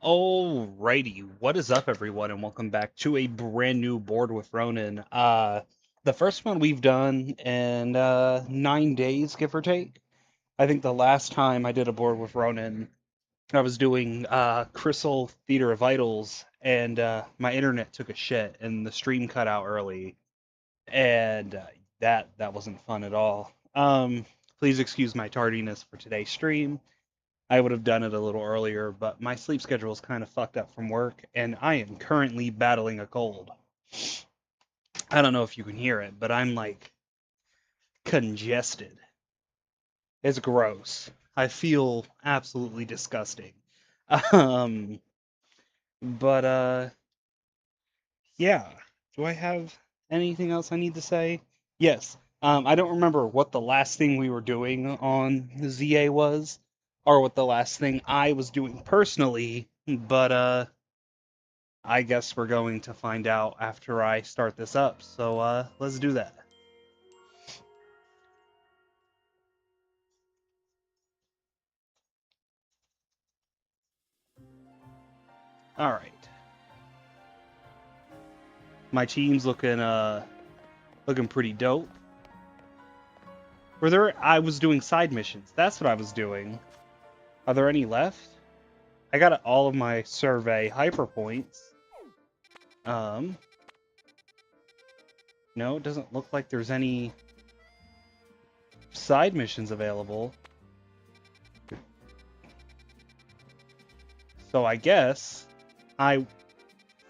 Alrighty, what is up, everyone, and welcome back to a brand new board with Ronin. The first one we've done in 9 days, give or take. I think the last time I did a board with Ronin, I was doing Crystal Theater of Idols, and my internet took a shit, and the stream cut out early, and that wasn't fun at all. Please excuse my tardiness for today's stream. I would have done it a little earlier, but my sleep schedule is kind of fucked up from work, and I am currently battling a cold. I don't know if you can hear it, but I'm like congested. It's gross. I feel absolutely disgusting. Um, but yeah. Do I have anything else I need to say? Yes. I don't remember what the last thing we were doing on the ZA was, or what the last thing I was doing personally, but I guess we're going to find out after I start this up. So let's do that. All right. My team's looking pretty dope. Were there I was doing side missions. That's what I was doing. Are there any left? I got all of my survey hyper points. Um no, it doesn't look like there's any side missions available. So I guess I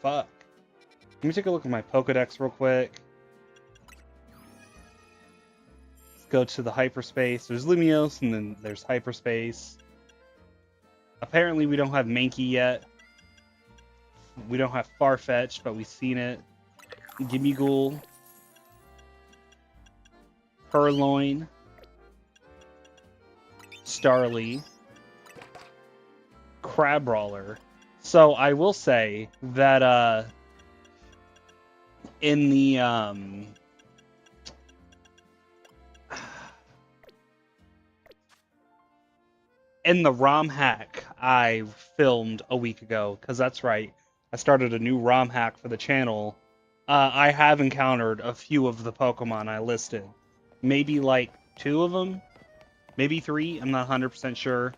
fuck. Let me take a look at my Pokedex real quick. Go to the hyperspace. There's Lumiose, and then there's hyperspace. Apparently, we don't have Mankey yet. We don't have Farfetch'd, but we've seen it. Gimmighoul, Purloin, Starly, Crabrawler. So I will say that in the ROM hack I filmed a week ago, because that's right, I started a new ROM hack for the channel. I have encountered a few of the Pokemon I listed. Maybe like two of them, maybe three, I'm not 100% sure.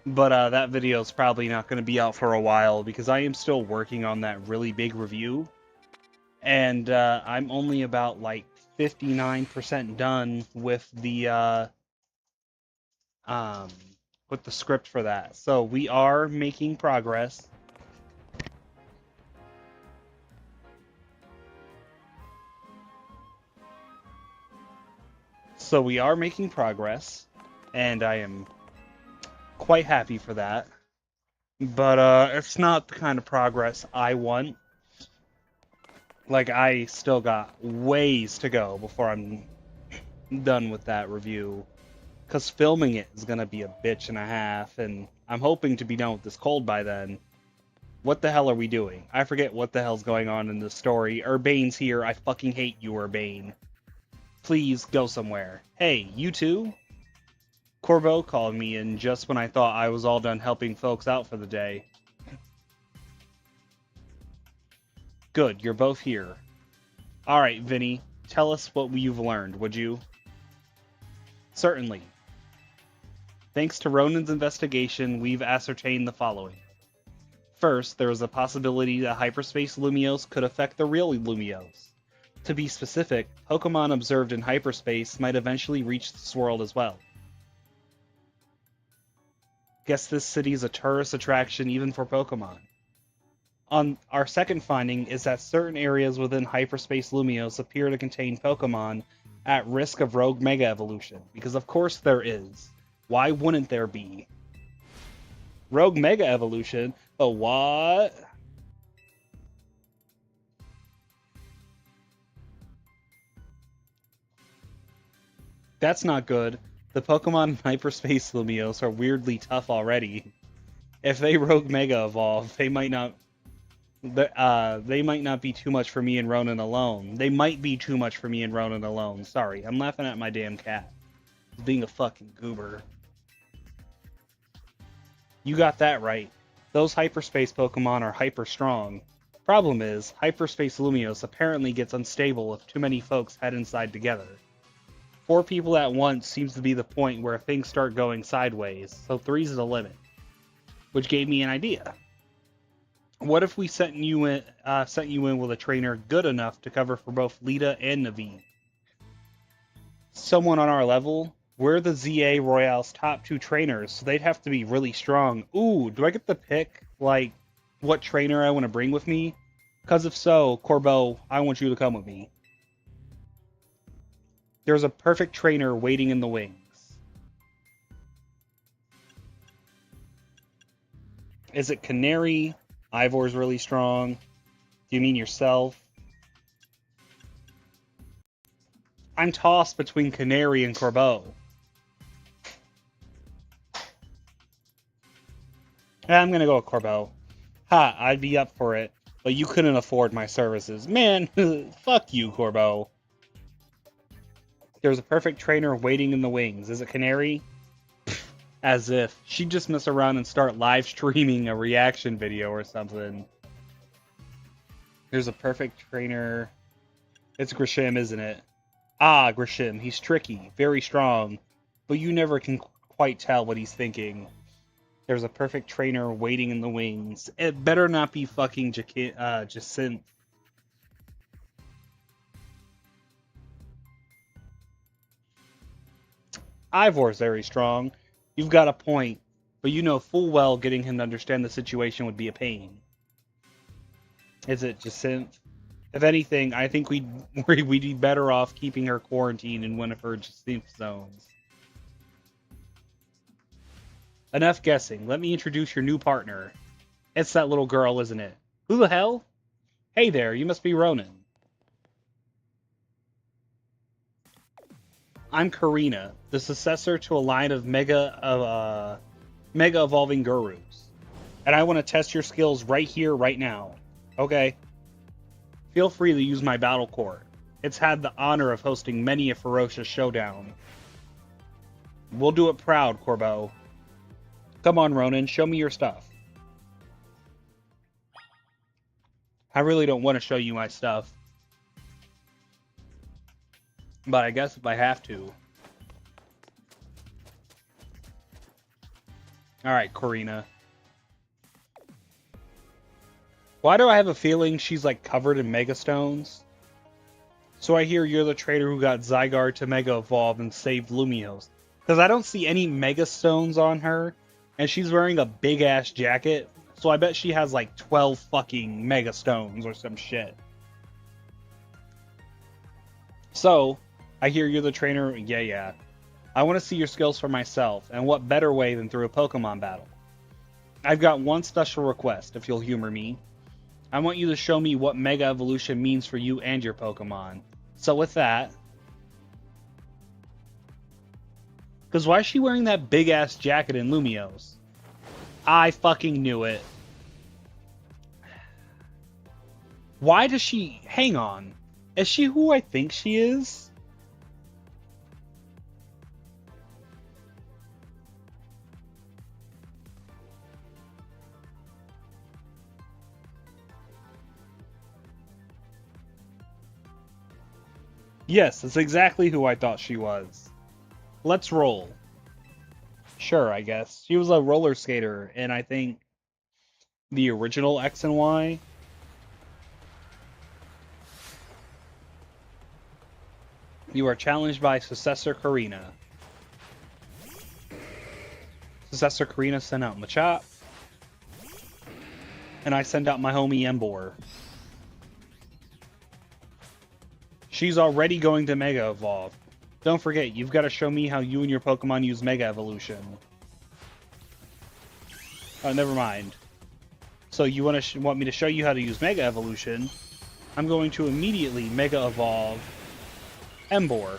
But that video is probably not going to be out for a while because I am still working on that really big review. And I'm only about like 59% done um, with the script for that. So we are making progress. So we are making progress, and I am quite happy for that. But it's not the kind of progress I want. Like, I still got ways to go before I'm done with that review. Because filming it is going to be a bitch and a half, and I'm hoping to be done with this cold by then. What the hell are we doing? I forget what the hell's going on in the story. Urbane's here. I fucking hate you, Urbane. Please go somewhere. Hey, you too? Corvo called me in just when I thought I was all done helping folks out for the day. Good, you're both here. Alright, Vinny, tell us what you've learned, would you? Certainly. Thanks to Ronin's investigation, we've ascertained the following. First, there is a possibility that hyperspace Lumiose could affect the real Lumiose. To be specific, Pokemon observed in hyperspace might eventually reach this world as well. Guess this city is a tourist attraction even for Pokemon. On our second finding is that certain areas within hyperspace Lumiose appear to contain Pokemon at risk of rogue Mega Evolution, because of course there is. Why wouldn't there be? Rogue Mega Evolution? Oh, what? That's not good. The Pokemon in hyperspace Lumiose are weirdly tough already. If they Rogue Mega Evolve, they might not be too much for me and Ronan alone. They might be too much for me and Ronan alone. Sorry, I'm laughing at my damn cat. He's being a fucking goober. You got that right. Those hyperspace Pokemon are hyper strong. Problem is, hyperspace Lumiose apparently gets unstable if too many folks head inside together. 4 people at once seems to be the point where things start going sideways, so 3's the limit. Which gave me an idea. What if we sent you in with a trainer good enough to cover for both Lita and Naveen? Someone on our level? We're the ZA Royale's top 2 trainers, so they'd have to be really strong. Ooh, do I get to pick, like, what trainer I want to bring with me? Because if so, Corbeau, I want you to come with me. There's a perfect trainer waiting in the wings. Is it Canary? Ivor's really strong. Do you mean yourself? I'm tossed between Canary and Corbeau. I'm gonna go with Corbeau. Ha, I'd be up for it, but you couldn't afford my services. Man, fuck you, Corbeau. There's a perfect trainer waiting in the wings. Is it Canary? As if. She'd just mess around and start live streaming a reaction video or something. There's a perfect trainer. It's Grisham, isn't it? Ah, Grisham. He's tricky, very strong, but you never can quite tell what he's thinking. There's a perfect trainer waiting in the wings. It better not be fucking Jacinth. Ivor's very strong. You've got a point, but you know full well getting him to understand the situation would be a pain. Is it Jacinth? If anything, I think we'd be better off keeping her quarantined in one of her Jacinth zones. Enough guessing. Let me introduce your new partner. It's that little girl, isn't it? Who the hell? Hey there, you must be Ronin. I'm Karina, the successor to a line of mega evolving gurus. And I want to test your skills right here, right now. Okay. Feel free to use my battle court. It's had the honor of hosting many a ferocious showdown. We'll do it proud, Corbeau. Come on, Ronin, show me your stuff. I really don't want to show you my stuff. But I guess if I have to. Alright, Karina. Why do I have a feeling she's like covered in Mega Stones? So I hear you're the trader who got Zygarde to Mega Evolve and saved Lumiose. Because I don't see any Mega Stones on her. And she's wearing a big ass jacket. So I bet she has like 12 fucking Mega Stones or some shit. So, I hear you're the trainer. Yeah. I want to see your skills for myself. And what better way than through a Pokemon battle? I've got one special request, if you'll humor me. I want you to show me what Mega Evolution means for you and your Pokemon. So with that... Because why is she wearing that big-ass jacket in Lumiose? I fucking knew it. Why does she... Hang on. Is she who I think she is? Yes, that's exactly who I thought she was. Let's roll. Sure, I guess. She was a roller skater, and I think the original X and Y. You are challenged by Successor Karina. Successor Karina sent out Machop. And I send out my homie Emboar. She's already going to Mega Evolve. Don't forget, you've got to show me how you and your Pokemon use Mega Evolution. Oh, never mind. So you want me to show you how to use Mega Evolution? I'm going to immediately Mega Evolve Emboar.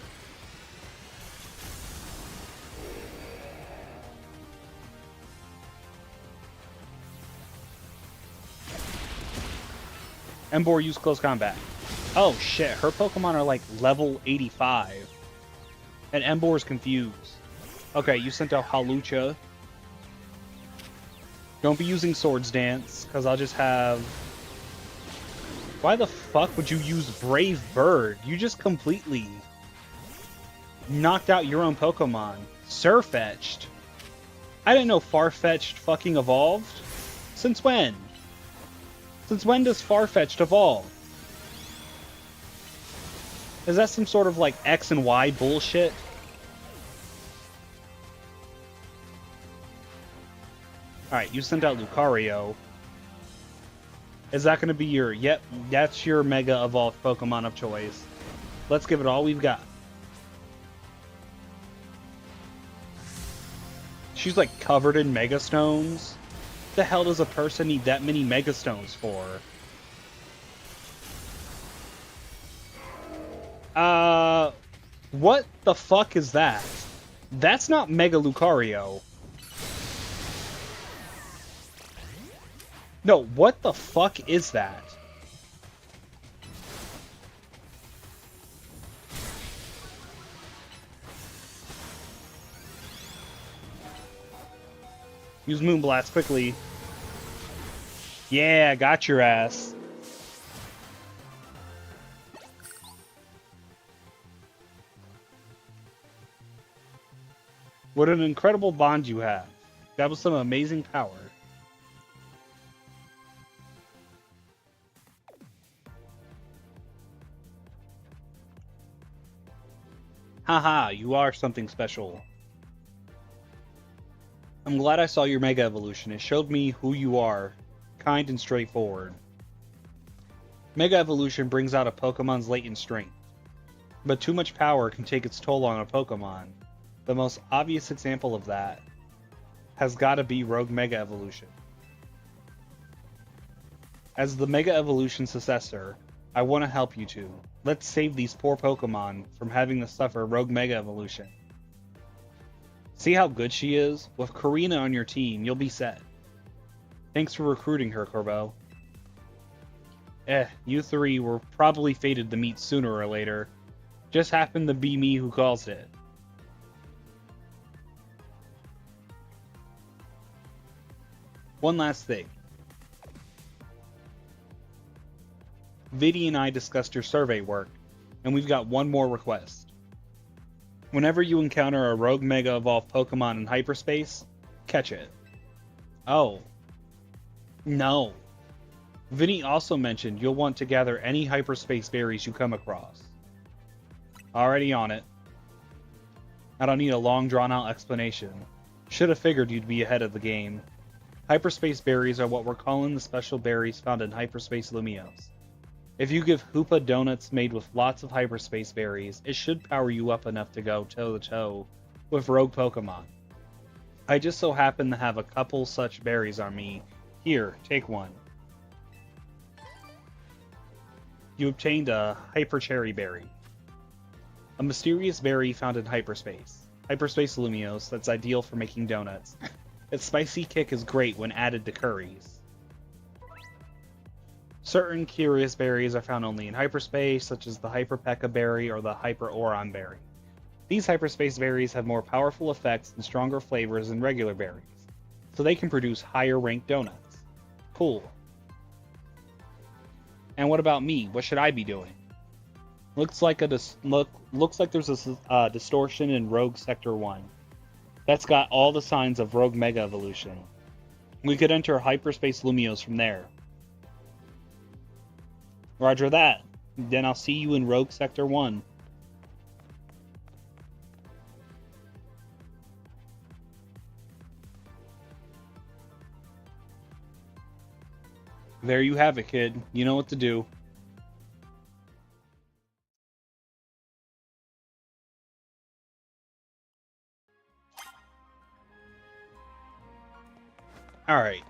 Emboar use close combat. Oh shit, her Pokemon are like level 85. And Emboar's confused. Okay, you sent out Halucha. Don't be using Swords Dance, because I'll just have... Why the fuck would you use Brave Bird? You just completely knocked out your own Pokemon. Surfetched. I didn't know Farfetch'd fucking evolved. Since when? Since when does Farfetch'd evolve? Is that some sort of like X and Y bullshit? Alright, you sent out Lucario. Is that going to be your... Yep, that's your Mega Evolved Pokemon of choice. Let's give it all we've got. She's like covered in Mega Stones. What the hell does a person need that many Mega Stones for? What the fuck is that? That's not Mega Lucario. No, what the fuck is that? Use Moonblast quickly. Yeah, got your ass. What an incredible bond you have. That was some amazing power. Haha, you are something special. I'm glad I saw your Mega Evolution. It showed me who you are. Kind and straightforward. Mega Evolution brings out a Pokemon's latent strength. But too much power can take its toll on a Pokemon. The most obvious example of that has gotta be Rogue Mega Evolution. As the Mega Evolution successor, I want to help you two. Let's save these poor Pokemon from having to suffer Rogue Mega Evolution. See how good she is? With Karina on your team, you'll be set. Thanks for recruiting her, Corbo. You three were probably fated to meet sooner or later. Just happened to be me who caused it. One last thing. Viddy and I discussed your survey work, and we've got one more request. Whenever you encounter a Rogue Mega Evolved Pokemon in hyperspace, catch it. Oh. No. Vinny also mentioned you'll want to gather any hyperspace berries you come across. Already on it. I don't need a long drawn-out explanation. Should have figured you'd be ahead of the game. Hyperspace berries are what we're calling the special berries found in Hyperspace Lumiose. If you give Hoopa donuts made with lots of hyperspace berries, it should power you up enough to go toe-to-toe with rogue Pokemon. I just so happen to have a couple such berries on me. Here, take one. You obtained a Hyper Cherry Berry. A mysterious berry found in hyperspace. Hyperspace Lumiose that's ideal for making donuts. Its spicy kick is great when added to curries. Certain curious berries are found only in hyperspace, such as the Hyper P.E.K.K.A berry or the Hyper Oron berry. These hyperspace berries have more powerful effects and stronger flavors than regular berries, so they can produce higher ranked donuts. Cool. And what about me? What should I be doing? Looks like there's a distortion in Rogue Sector 1. That's got all the signs of Rogue Mega Evolution. We could enter Hyperspace Lumiose from there. Roger that. Then I'll see you in Rogue Sector 1. There you have it, kid. You know what to do. Alright.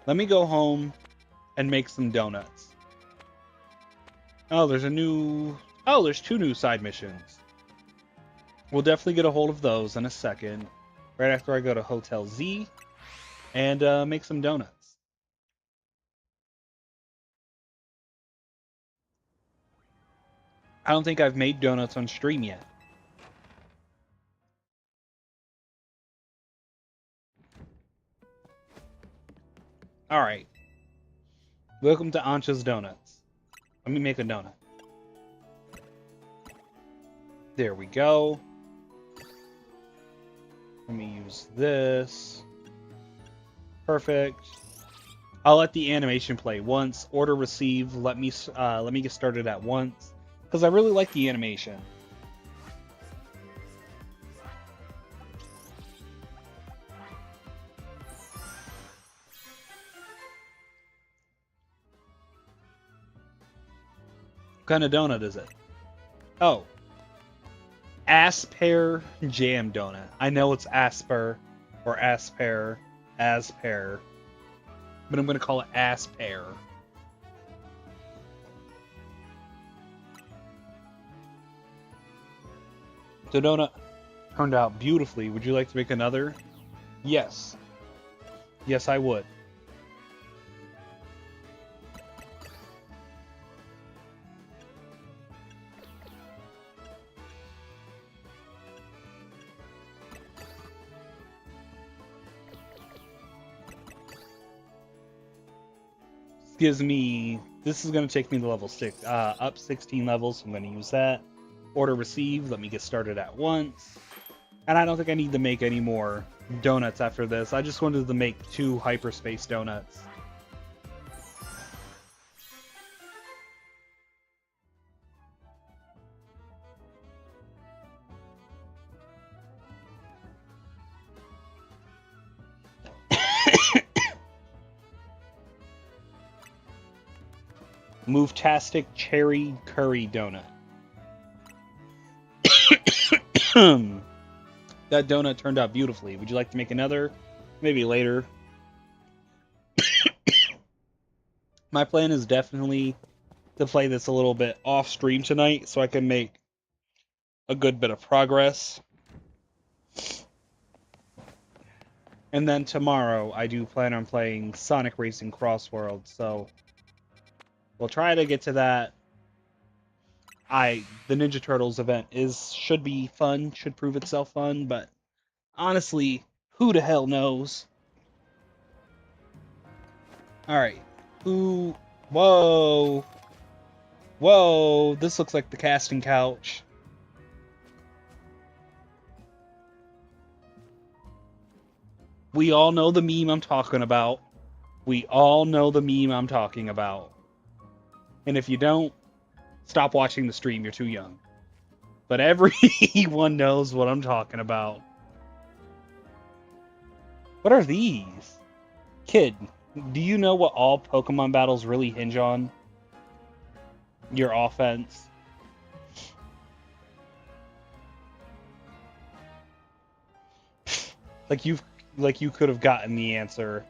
Let me go home and make some donuts. Oh, there's two new side missions. We'll definitely get a hold of those in a second. Right after I go to Hotel Z and make some donuts. I don't think I've made donuts on stream yet. Alright. Welcome to Ancha's Donuts. Let me make a donut. There we go. Let me use this. Perfect. I'll let the animation play once. Order received. Let me get started at once, because I really like the animation. What kind of donut is it? Oh, Asper jam donut. I know it's Asper or Asper, Asper, but I'm gonna call it Asper. The donut turned out beautifully. Would you like to make another? Yes. Yes, I would. This is going to take me to level 6, up 16 levels, so I'm going to use that. Order received, let me get started at once. And I don't think I need to make any more donuts after this. I just wanted to make 2 hyperspace donuts. Move-tastic cherry curry donut. That donut turned out beautifully. Would you like to make another? Maybe later. My plan is definitely to play this a little bit off stream tonight so I can make a good bit of progress. And then tomorrow I do plan on playing Sonic Racing Cross World, so we'll try to get to that. The Ninja Turtles event should be fun, should prove itself fun, but honestly, who the hell knows? Alright. Whoa! Whoa! This looks like the casting couch. We all know the meme I'm talking about. We all know the meme I'm talking about. And if you don't, stop watching the stream, you're too young. But everyone knows what I'm talking about. What are these? Kid, do you know what all Pokemon battles really hinge on? Your offense. Like you could have gotten the answer.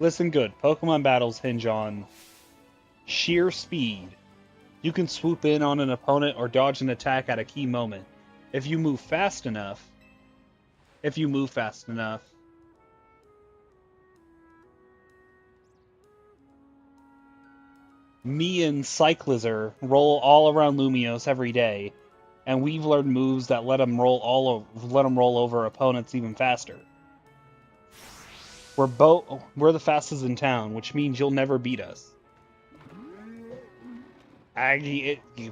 Listen good. Pokemon battles hinge on sheer speed. You can swoop in on an opponent or dodge an attack at a key moment. If you move fast enough. Me and Cyclizer roll all around Lumios every day, and we've learned moves that let them roll over opponents even faster. We're the fastest in town, which means you'll never beat us.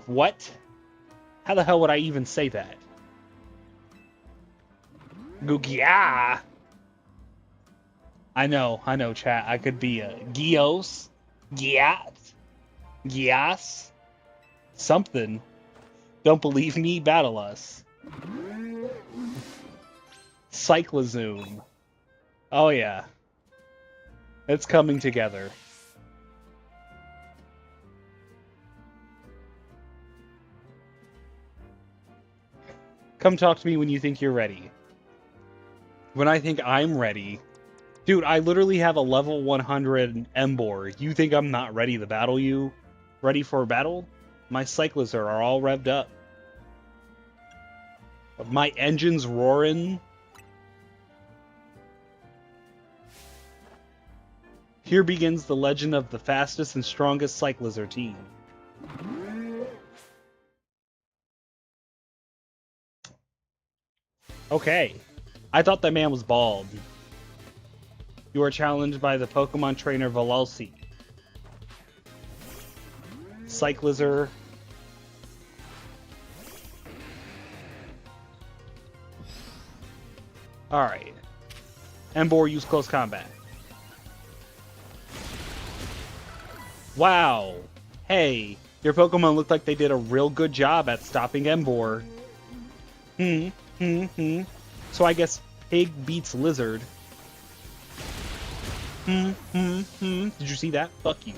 What? How the hell would I even say that? Gugia. I know, chat. I could be a Gios, Gias, something. Don't believe me? Battle us. Cyclozoom. Oh yeah. It's coming together. Come talk to me when you think you're ready. When I think I'm ready. Dude, I literally have a level 100 Embor. You think I'm not ready to battle you? Ready for a battle? My Cyclists are all revved up. My engine's roaring. Here begins the legend of the fastest and strongest Cyclizer team. Okay. I thought that man was bald. You are challenged by the Pokemon trainer Valalsi. Cyclizar. Alright. Emboar, use close combat. Wow. Hey, your Pokemon looked like they did a real good job at stopping Emboar. So I guess Pig beats Lizard. Did you see that? Fuck you.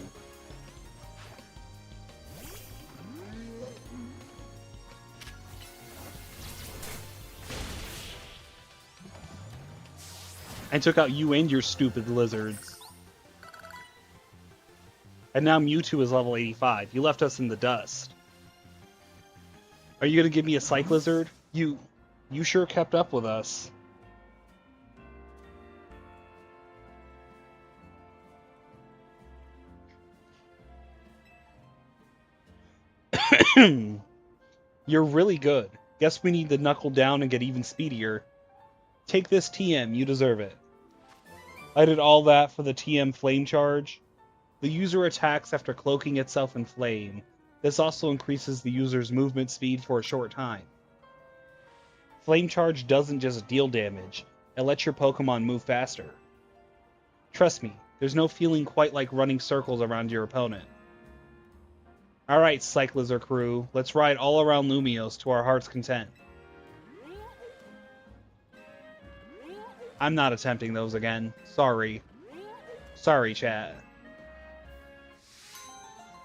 I took out you and your stupid lizards. And now Mewtwo is level 85. You left us in the dust. Are you gonna give me a Psych Lizard? You sure kept up with us. You're really good. Guess we need to knuckle down and get even speedier. Take this TM, you deserve it. I did all that for the TM Flame Charge. The user attacks after cloaking itself in flame. This also increases the user's movement speed for a short time. Flame Charge doesn't just deal damage, it lets your Pokemon move faster. Trust me, there's no feeling quite like running circles around your opponent. Alright, Cyclizar crew, let's ride all around Lumiose to our heart's content. I'm not attempting those again. Sorry. Sorry, chat.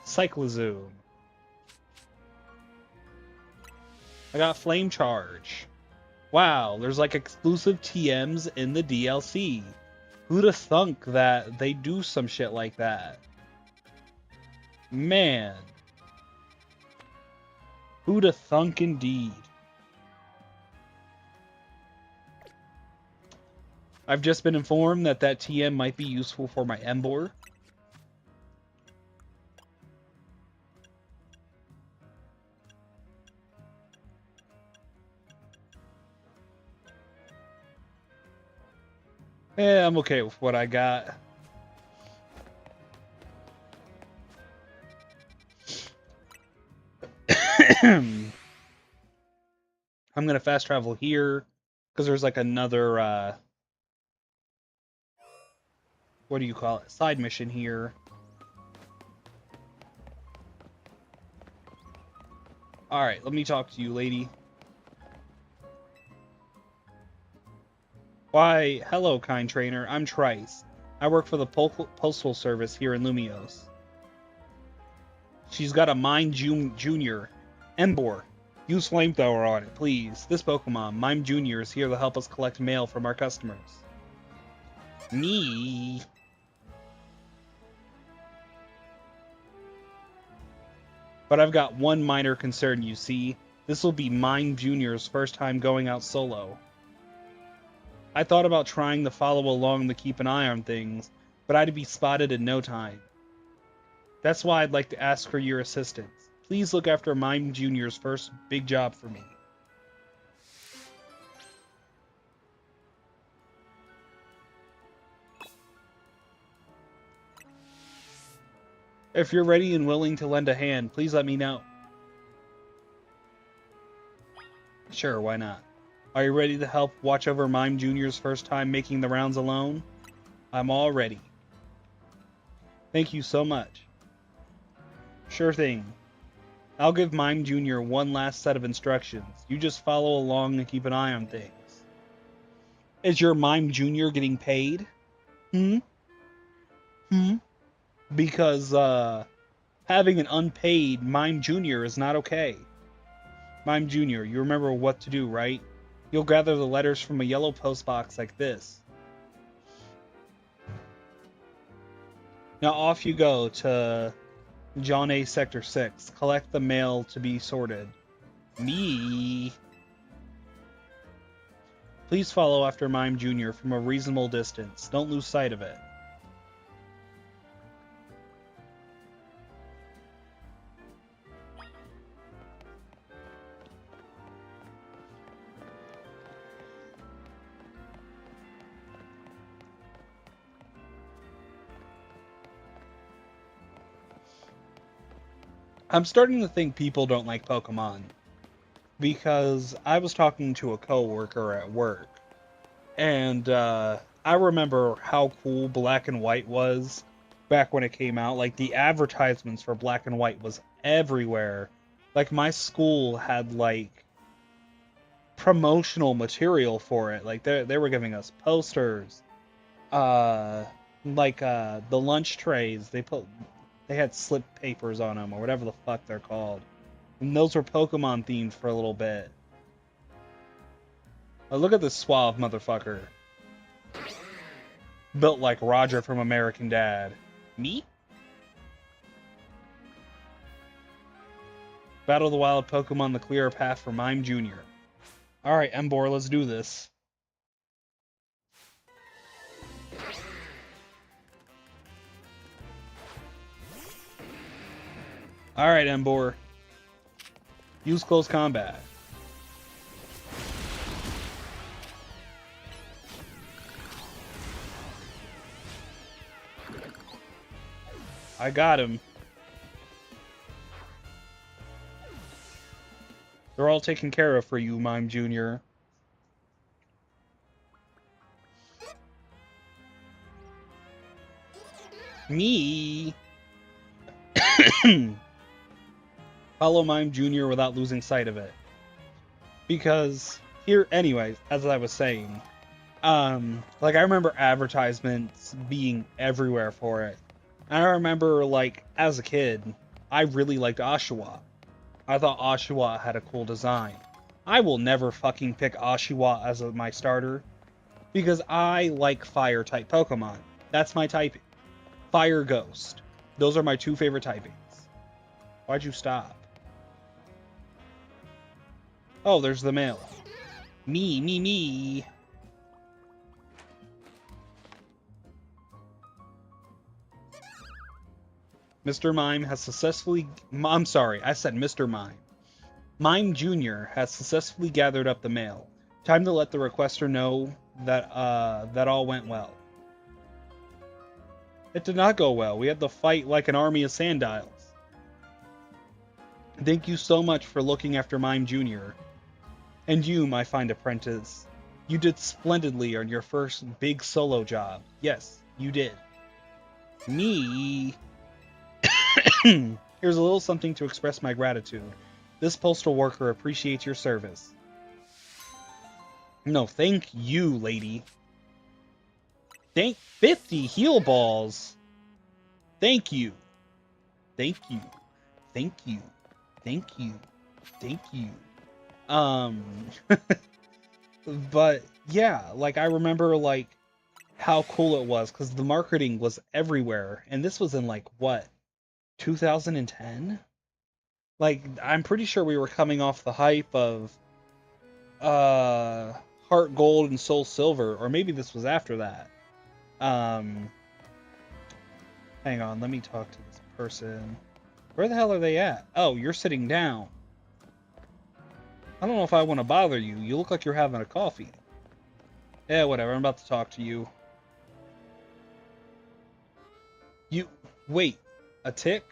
Cyclozoom. I got Flame Charge. Wow, there's like exclusive TMs in the DLC. Who'da thunk that they do some shit like that? Man. Who'da thunk indeed. I've just been informed that that TM might be useful for my Emboar. Yeah, I'm okay with what I got. I'm gonna fast travel here because there's like another what do you call it? Side mission here. Alright, let me talk to you, lady. Why, hello, kind trainer. I'm Trice. I work for the Postal Service here in Lumiose. She's got a Mime Junior. Emboar. Use Flamethrower on it, please. This Pokemon, Mime Junior, is here to help us collect mail from our customers. Me? But I've got one minor concern, you see. This will be Mime Junior's first time going out solo. I thought about trying to follow along to keep an eye on things, but I'd be spotted in no time. That's why I'd like to ask for your assistance. Please look after Mime Junior's first big job for me. If you're ready and willing to lend a hand, please let me know. Sure, why not? Are you ready to help watch over Mime Junior's first time making the rounds alone? I'm all ready. Thank you so much. Sure thing. I'll give Mime Junior one last set of instructions. You just follow along and keep an eye on things. Is your Mime Junior getting paid? Because, having an unpaid Mime Junior is not okay. Mime Junior, you remember what to do, right? You'll gather the letters from a yellow postbox like this. Now off you go to John A. Sector 6. Collect the mail to be sorted. Me? Please follow after Mime Jr. from a reasonable distance. Don't lose sight of it. I'm starting to think people don't like Pokemon because I was talking to a coworker at work, and I remember how cool Black and White was back when it came out. Like the advertisements for Black and White was everywhere. Like my school had like promotional material for it. Like they were giving us posters, uh, the lunch trays. They had slip papers on them or whatever the fuck they're called, and those were Pokemon themed for a little bit. Look at this suave motherfucker, built like Roger from American Dad. Me? Battle of the Wild Pokemon: The Clearer Path for Mime Jr. Alright, Embor, let's do this. Alright, Embor. Use close combat. I got him. They're all taken care of for you, Mime Jr. Me. Follow Mime Jr. without losing sight of it. Because here, anyways, as I was saying, like I remember advertisements being everywhere for it. And I remember, like, as a kid, I really liked Oshawott. I thought Oshawott had a cool design. I will never fucking pick Oshawott as my starter because I like fire-type Pokemon. That's my typing. Fire Ghost. Those are my two favorite typings. Why'd you stop? Oh, there's the mail. Me. Mr. Mime has successfully... I'm sorry, I said Mr. Mime. Mime Jr. has successfully gathered up the mail. Time to let the requester know that that all went well. It did not go well. We had to fight like an army of Sandiles. Thank you so much for looking after Mime Jr. And you, my fine apprentice. You did splendidly on your first big solo job. Yes, you did. Me... Here's a little something to express my gratitude. This postal worker appreciates your service. No, thank you, lady. Thank 50 heal balls. Thank you. Thank you. Thank you. Thank you. Thank you. But yeah, like I remember like how cool it was because the marketing was everywhere, and this was in like what, 2010? Like I'm pretty sure we were coming off the hype of Heart Gold and Soul Silver, or maybe this was after that. Hang on, let me talk to this person. Where the hell are they at? Oh, you're sitting down. I don't know if I want to bother you. You look like you're having a coffee. Yeah, whatever. I'm about to talk to you. Wait, a tick?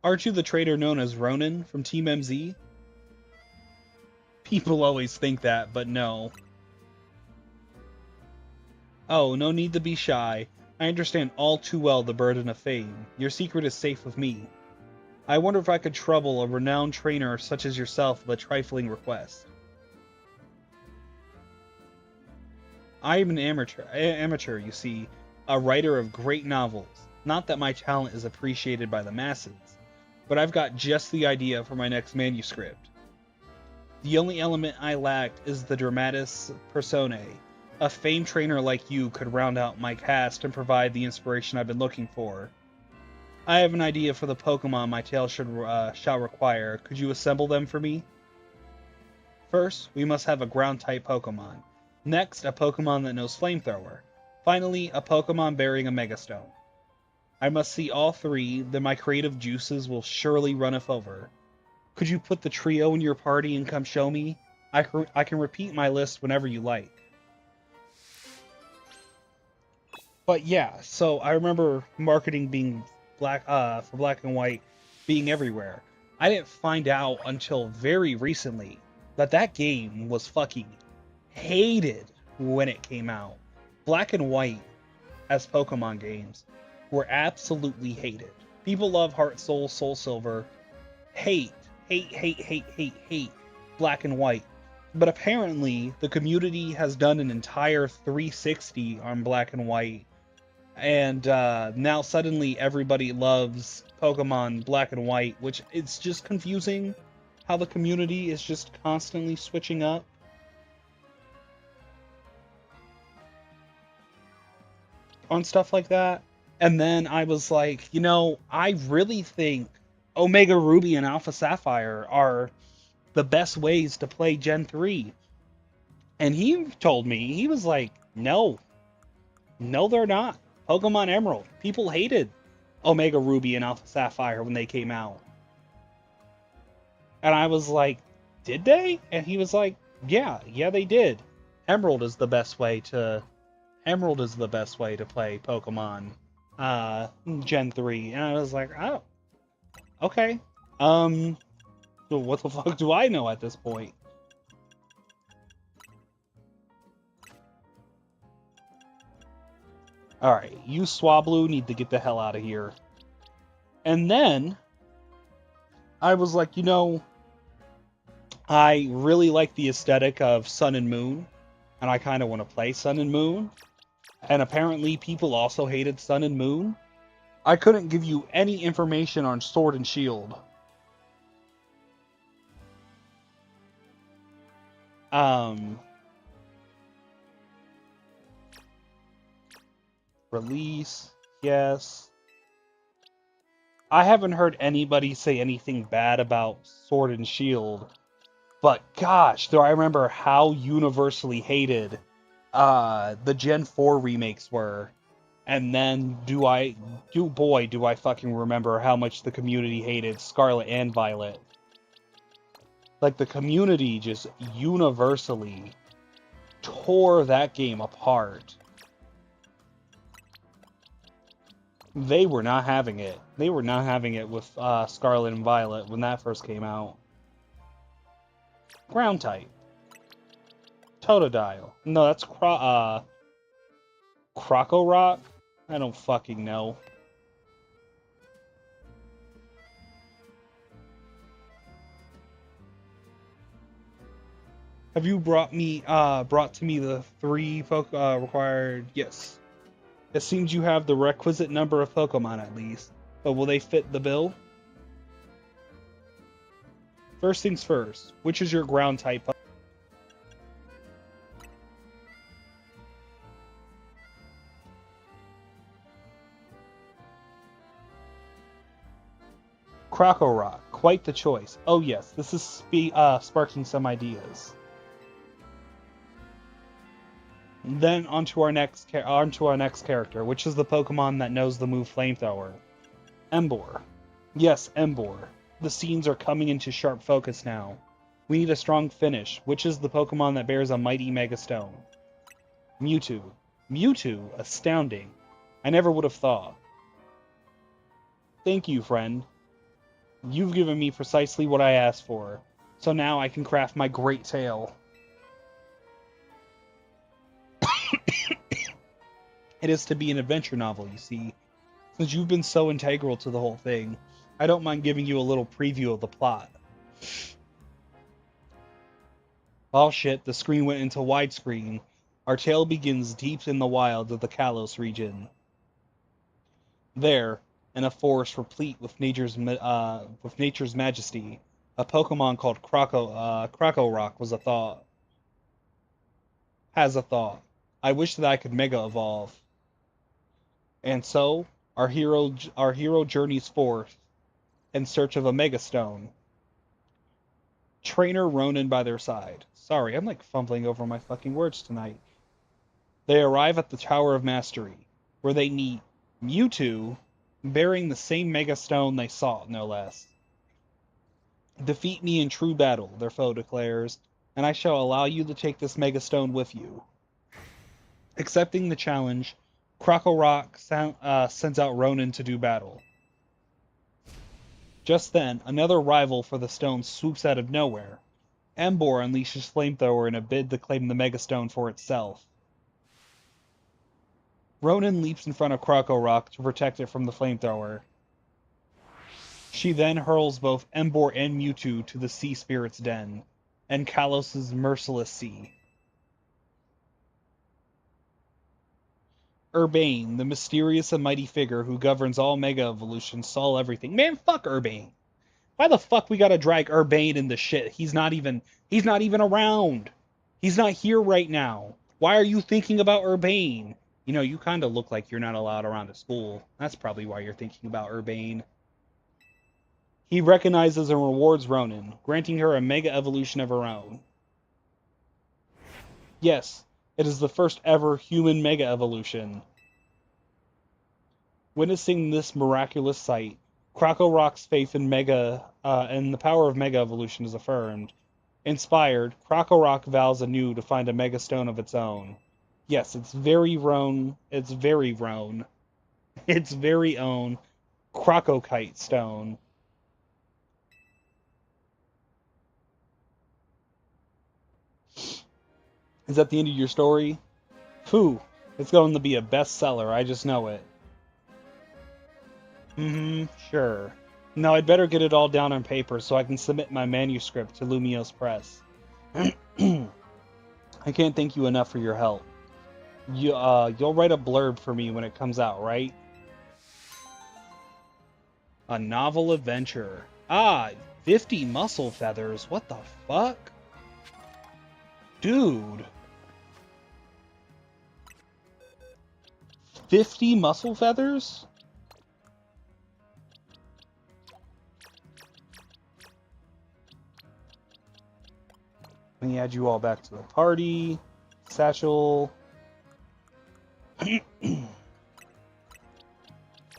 Aren't you the trader known as Ronin from Team MZ? People always think that, but no. Oh, no need to be shy. I understand all too well the burden of fame. Your secret is safe with me. I wonder if I could trouble a renowned trainer such as yourself with a trifling request. I am an amateur, you see, a writer of great novels. Not that my talent is appreciated by the masses, but I've got just the idea for my next manuscript. The only element I lacked is the dramatis personae. A famed trainer like you could round out my cast and provide the inspiration I've been looking for. I have an idea for the Pokemon my tale shall require. Could you assemble them for me? First, we must have a ground-type Pokemon. Next, a Pokemon that knows Flamethrower. Finally, a Pokemon bearing a Megastone. I must see all three, then my creative juices will surely runneth over. Could you put the trio in your party and come show me? I can repeat my list whenever you like. But yeah, so I remember marketing being Black and White being everywhere. I didn't find out until very recently that that game was fucking hated when it came out. Black and White as Pokemon games were absolutely hated. People love Heart Soul, Soul Silver, hate, hate Black and White. But apparently, the community has done an entire 360 on Black and White, and now suddenly everybody loves Pokemon Black and White, which it's just confusing how the community is just constantly switching up. On stuff like that. And then I was like, I really think Omega Ruby and Alpha Sapphire are the best ways to play Gen 3. And he told me, he was like, no, they're not. Pokemon Emerald. People hated Omega Ruby and Alpha Sapphire when they came out. And I was like, did they? And he was like, yeah, they did. Emerald is the best way to play Pokemon Gen 3. And I was like, oh, okay. So what the fuck do I know at this point? Alright, you Swablu need to get the hell out of here. And then I was like, I really like the aesthetic of Sun and Moon, and I kind of want to play Sun and Moon. And apparently people also hated Sun and Moon. I couldn't give you any information on Sword and Shield. Release, yes. I haven't heard anybody say anything bad about Sword and Shield, but gosh, do I remember how universally hated the Gen 4 remakes were. And then do I fucking remember how much the community hated Scarlet and Violet. Like, the community just universally tore that game apart. They were not having it. They were not having it with Scarlet and Violet when that first came out. Ground type. Totodile. No, that's Crocorock? I don't fucking know. Have you brought to me the 3 required? Yes. It seems you have the requisite number of Pokemon at least, but will they fit the bill? First things first, which is your ground type? Crocorock, quite the choice. Oh yes, this is sparking some ideas. Then onto our next character, which is the Pokemon that knows the move Flamethrower. Emboar. Yes, Emboar. The scenes are coming into sharp focus now. We need a strong finish, which is the Pokemon that bears a mighty Mega Stone. Mewtwo. Mewtwo? Astounding. I never would have thought. Thank you, friend. You've given me precisely what I asked for, so now I can craft my great tale. It is to be an adventure novel, you see. Since you've been so integral to the whole thing, I don't mind giving you a little preview of the plot. Oh shit, the screen went into widescreen. Our tale begins deep in the wilds of the Kalos region. There, in a forest replete with nature's majesty, a Pokemon called Crocorock has a thought. I wish that I could Mega Evolve. And so, our hero journeys forth in search of a Mega Stone. Trainer Ronin by their side. Sorry, I'm like fumbling over my fucking words tonight. They arrive at the Tower of Mastery, where they meet Mewtwo, bearing the same Mega Stone they sought, no less. Defeat me in true battle, their foe declares, and I shall allow you to take this Mega Stone with you. Accepting the challenge, Crocorock sends out Ronin to do battle. Just then, another rival for the stone swoops out of nowhere. Embor unleashes Flamethrower in a bid to claim the Megastone for itself. Ronin leaps in front of Rock to protect it from the Flamethrower. She then hurls both Embor and Mewtwo to the Sea Spirit's Den, and Kalos' merciless sea. Urbane, the mysterious and mighty figure who governs all Mega Evolutions, saw everything. Man, fuck Urbane. Why the fuck we gotta drag Urbane in the shit? He's not even around. He's not here right now. Why are you thinking about Urbane? You know, you kind of look like you're not allowed around at school. That's probably why you're thinking about Urbane. He recognizes and rewards Ronin, granting her a Mega Evolution of her own. Yes, it is the first ever human Mega Evolution. Witnessing this miraculous sight, Rock's faith in and the power of Mega Evolution is affirmed. Inspired, Rock vows anew to find a Mega Stone of its own. Yes, its very own Crocokite Stone. Is that the end of your story? Phew, it's going to be a bestseller, I just know it. Sure. Now I'd better get it all down on paper so I can submit my manuscript to Lumiose Press. I can't thank you enough for your help. You'll write a blurb for me when it comes out, right? A novel adventure. 50 muscle feathers. What the fuck? Dude. 50 muscle feathers? Let me add you all back to the party. Satchel.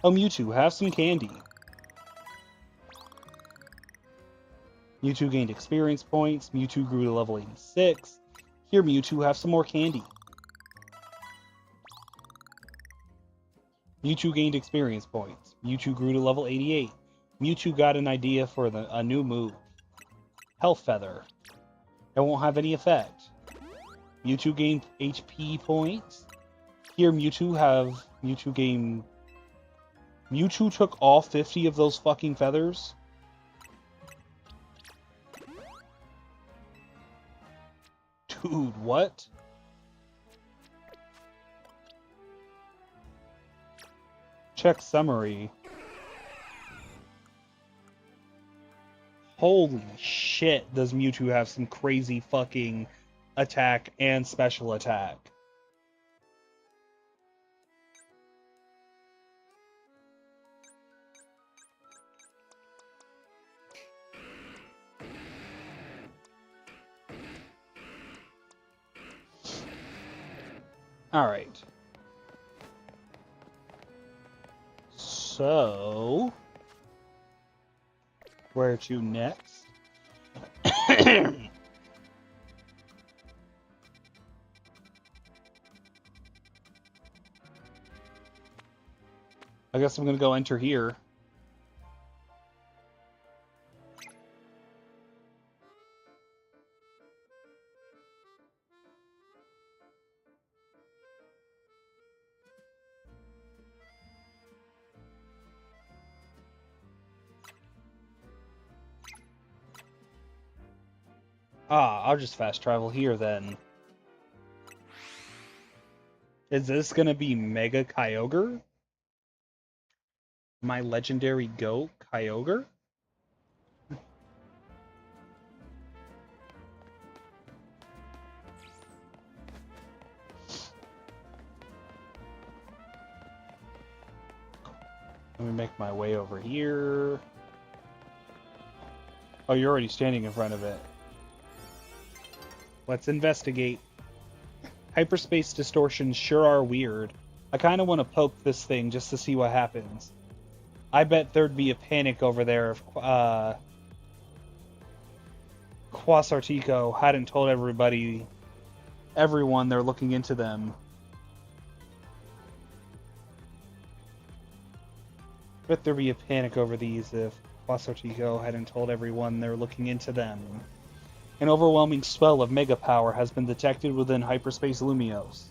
Oh, Mewtwo, have some candy. Mewtwo gained experience points. Mewtwo grew to level 86. Here, Mewtwo, have some more candy. Mewtwo gained experience points. Mewtwo grew to level 88. Mewtwo got an idea for a new move. Health Feather. It won't have any effect. Mewtwo gained HP points. Here, Mewtwo took all 50 of those fucking feathers. Dude, what? Check summary. Holy shit, does Mewtwo have some crazy fucking attack and special attack. Alright. So... where to next? I guess I'm gonna go enter here. I'll just fast travel here then. Is this gonna be Mega Kyogre? My legendary goat, Kyogre? Let me make my way over here. Oh, you're already standing in front of it. Let's investigate. Hyperspace distortions sure are weird. I kind of want to poke this thing just to see what happens. I bet there'd be a panic over there if Quasartico hadn't told everyone they're looking into them. Bet there'd be a panic over these if Quasartico go ahead and told everyone they're looking into them. An overwhelming swell of mega power has been detected within hyperspace Lumios.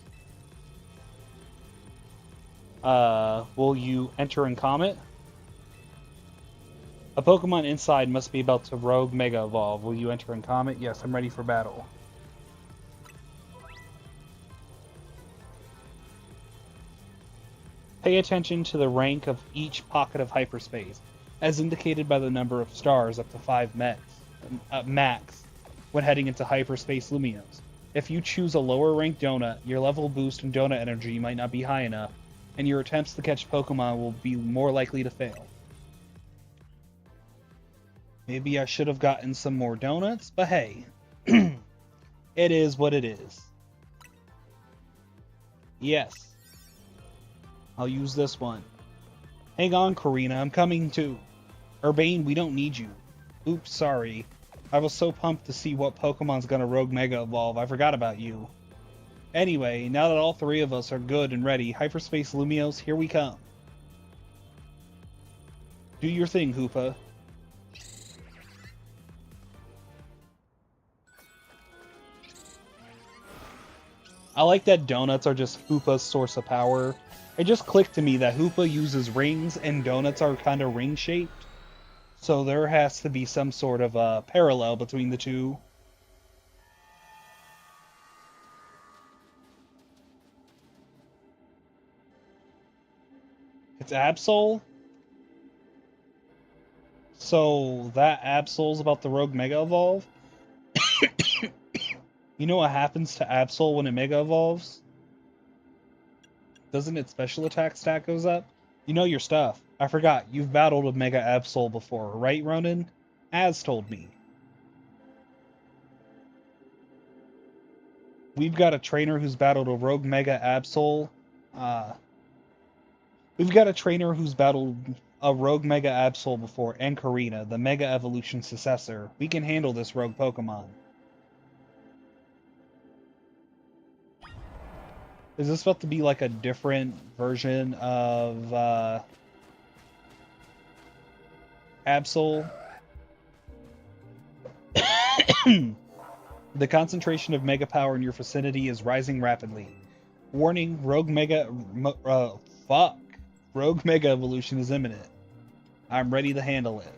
Will you enter and comment? A Pokemon inside must be about to rogue Mega Evolve. Will you enter and comment? Yes, I'm ready for battle. Pay attention to the rank of each pocket of hyperspace, as indicated by the number of stars up to 5 max when heading into hyperspace Lumios. If you choose a lower ranked donut, your level boost and donut energy might not be high enough, and your attempts to catch Pokemon will be more likely to fail. Maybe I should have gotten some more donuts, but hey, it is what it is. Yes. I'll use this one. Hang on, Karina, I'm coming too. Urbane, we don't need you. Oops, sorry. I was so pumped to see what Pokemon's gonna rogue Mega Evolve, I forgot about you. Anyway, now that all 3 of us are good and ready, Hyperspace Lumios, here we come. Do your thing, Hoopa. I like that donuts are just Hoopa's source of power. It just clicked to me that Hoopa uses rings and donuts are kind of ring-shaped. So there has to be some sort of parallel between the two. It's Absol? So that Absol's about the Rogue Mega Evolve? You know what happens to Absol when it Mega Evolves? Doesn't its special attack stat goes up? You know your stuff. I forgot, you've battled with Mega Absol before, right, Ronin? Az told me. We've got a trainer who's battled a Rogue Mega Absol. We've got a trainer who's battled a Rogue Mega Absol before, and Karina, the Mega Evolution successor. We can handle this rogue Pokemon. Is this about to be like a different version of Absol? The concentration of Mega Power in your vicinity is rising rapidly. Warning, Rogue Mega Evolution is imminent. I'm ready to handle it.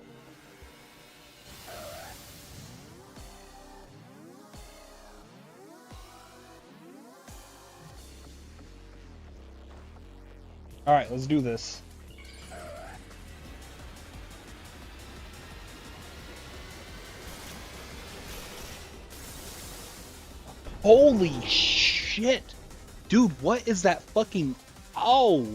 Alright, let's do this. Holy shit! Dude, what is that fucking... Oh!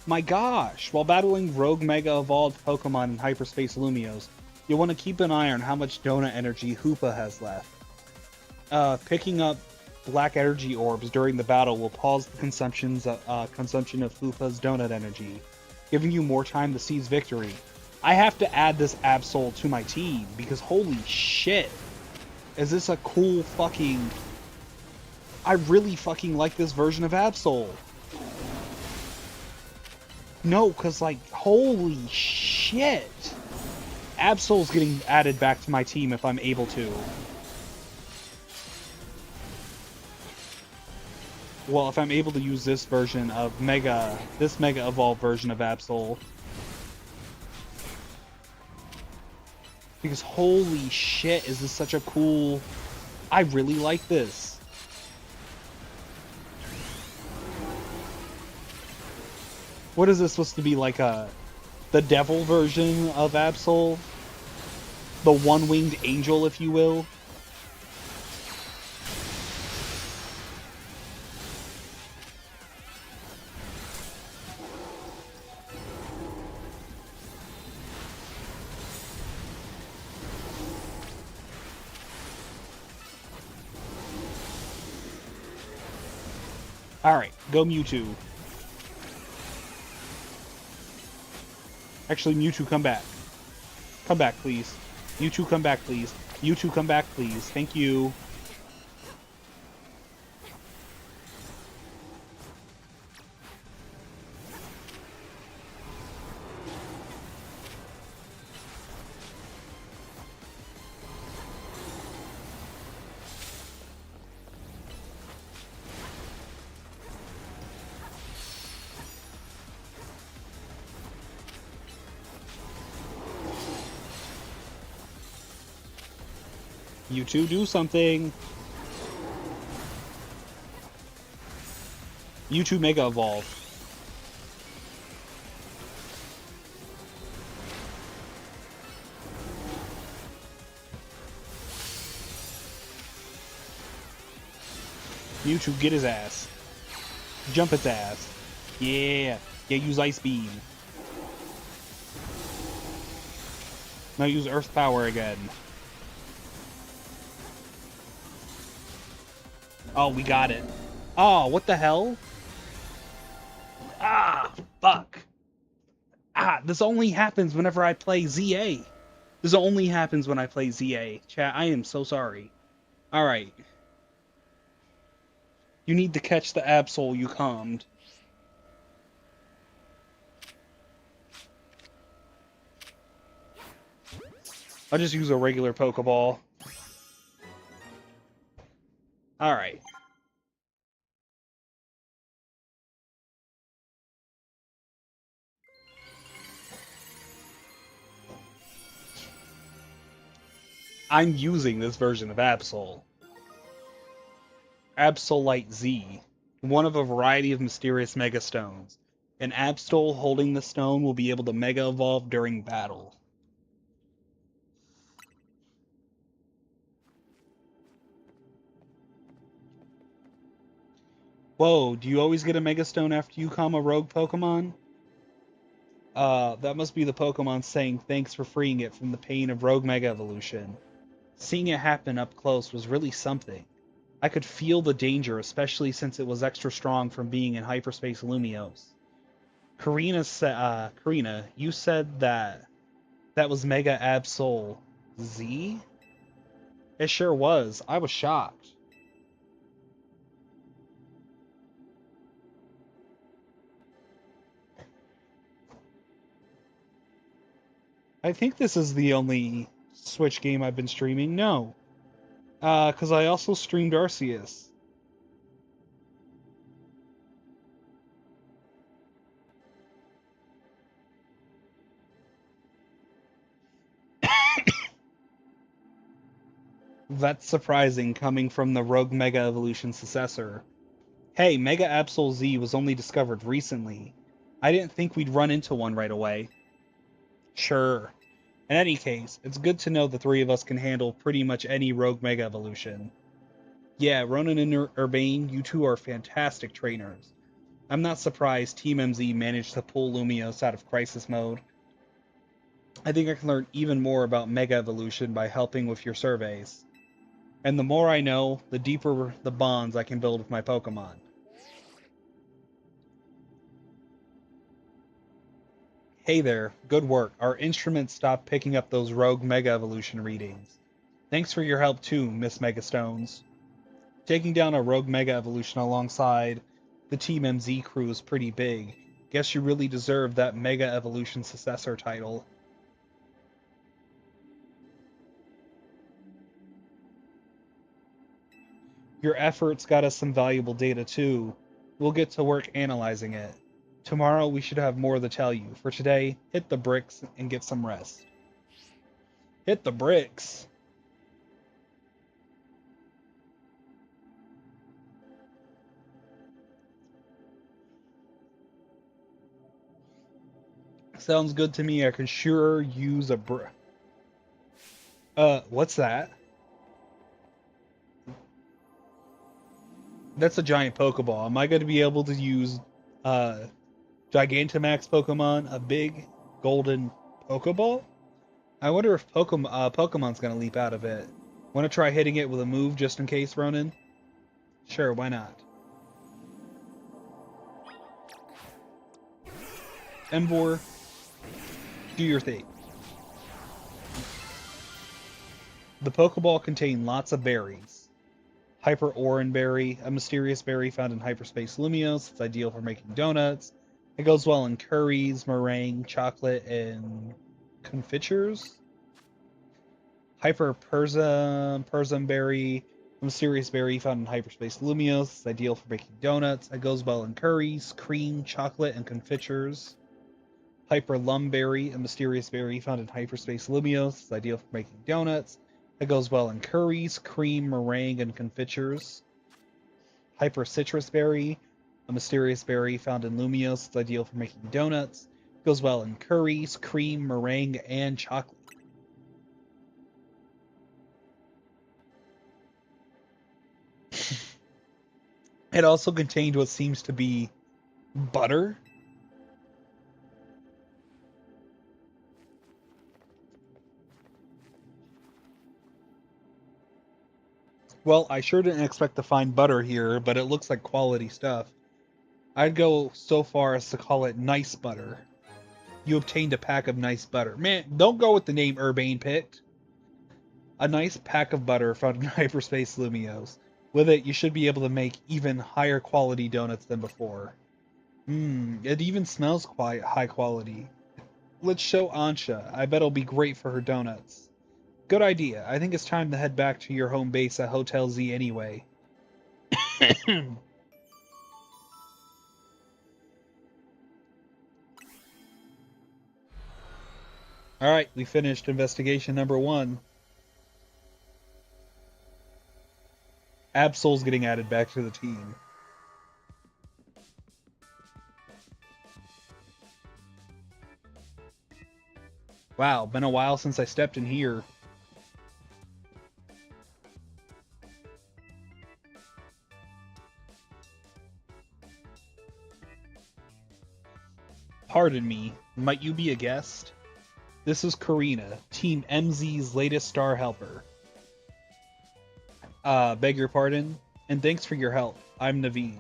My gosh! While battling Rogue Mega Evolved Pokemon in Hyperspace Lumios, you'll want to keep an eye on how much Donut energy Hoopa has left. Picking up black energy orbs during the battle will pause the consumption of Hoopa's Donut energy, giving you more time to seize victory. I have to add this Absol to my team, because holy shit! Is this a cool fucking... I really fucking like this version of Absol. No, because, like, holy shit. Absol's getting added back to my team if I'm able to. Well, if I'm able to use this version of this Mega Evolved version of Absol. Because holy shit, is this such a cool... I really like this. What is this supposed to be, like the devil version of Absol? The one-winged angel, if you will? Alright, go Mewtwo. Actually, Mewtwo, come back. Come back, please. Mewtwo, come back, please. Mewtwo, come back, please. Thank you. You two do something. You two Mega Evolve. Mewtwo, get his ass. Jump its ass. Yeah. Yeah, use Ice Beam. Now use Earth Power again. Oh, we got it. Oh, what the hell? Ah, fuck. Ah, this only happens whenever I play ZA. This only happens when I play ZA. Chat, I am so sorry. Alright. You need to catch the Absol you calmed. I'll just use a regular Pokeball. Alright. I'm using this version of Absol. Absolite Z. One of a variety of mysterious Mega Stones. An Absol holding the stone will be able to Mega Evolve during battle. Whoa, do you always get a Mega Stone after you calm a rogue Pokemon? That must be the Pokemon saying thanks for freeing it from the pain of Rogue Mega Evolution. Seeing it happen up close was really something. I could feel the danger, especially since it was extra strong from being in Hyperspace Lumiose. Karina, you said that was Mega Absol Z? It sure was. I was shocked. I think this is the only Switch game I've been streaming. No. Because I also streamed Arceus. That's surprising coming from the Rogue Mega Evolution successor. Hey, Mega Absol Z was only discovered recently. I didn't think we'd run into one right away. Sure. In any case, it's good to know the three of us can handle pretty much any Rogue Mega Evolution. Yeah, Ronin and Urbane, you two are fantastic trainers. I'm not surprised Team MZ managed to pull Lumiose out of crisis mode. I think I can learn even more about Mega Evolution by helping with your surveys. And the more I know, the deeper the bonds I can build with my Pokemon. Hey there, good work. Our instruments stopped picking up those rogue Mega Evolution readings. Thanks for your help too, Miss Megastones. Taking down a rogue Mega Evolution alongside the Team MZ crew is pretty big. Guess you really deserve that Mega Evolution successor title. Your efforts got us some valuable data too. We'll get to work analyzing it. Tomorrow we should have more to tell you. For today, hit the bricks and get some rest. Hit the bricks. Sounds good to me. I can sure use a what's that? That's a giant Pokeball. Am I going to be able to use uh Gigantamax Pokemon, a big golden Pokeball? I wonder if Pokemon's going to leap out of it. Want to try hitting it with a move just in case, Ronin? Sure, why not? Emvor, do your thing. The Pokeball contained lots of berries. Hyper Oran Berry, a mysterious berry found in hyperspace Lumiose. It's ideal for making donuts. It goes well in curries, meringue, chocolate, and confitures. Hyper Persian Berry, a mysterious berry found in hyperspace Lumiose. It's ideal for making donuts. It goes well in curries, cream, chocolate, and confitures. Hyper Lumberry, a mysterious berry found in hyperspace Lumiose. It's ideal for making donuts. It goes well in curries, cream, meringue, and confitures. Hyper citrus berry, a mysterious berry found in Lumios. It's ideal for making donuts. It goes well in curries, cream, meringue, and chocolate. It also contained what seems to be butter. Well, I sure didn't expect to find butter here, but it looks like quality stuff. I'd go so far as to call it nice butter. You obtained a pack of nice butter. Man, don't go with the name Urbane picked. A nice pack of butter found in hyperspace Lumios. With it, you should be able to make even higher quality donuts than before. It even smells quite high quality. Let's show Ansha. I bet it'll be great for her donuts. Good idea. I think it's time to head back to your home base at Hotel Z anyway. Alright, we finished investigation number 1. Absol's getting added back to the team. Wow, been a while since I stepped in here. Pardon me, might you be a guest? This is Karina, Team MZ's latest star helper. Beg your pardon? And thanks for your help. I'm Naveen.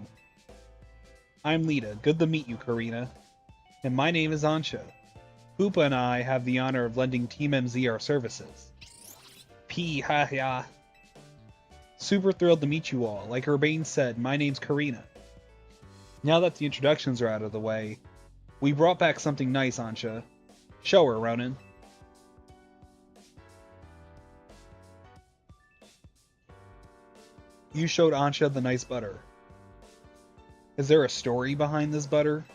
I'm Lita. Good to meet you, Karina. And my name is Ansha. Hoopa and I have the honor of lending Team MZ our services. Pee ha ya. Super thrilled to meet you all. Like Urbane said, my name's Karina. Now that the introductions are out of the way, we brought back something nice, Ansha. Show her, Ronin. You showed Ansha the nice butter. Is there a story behind this butter?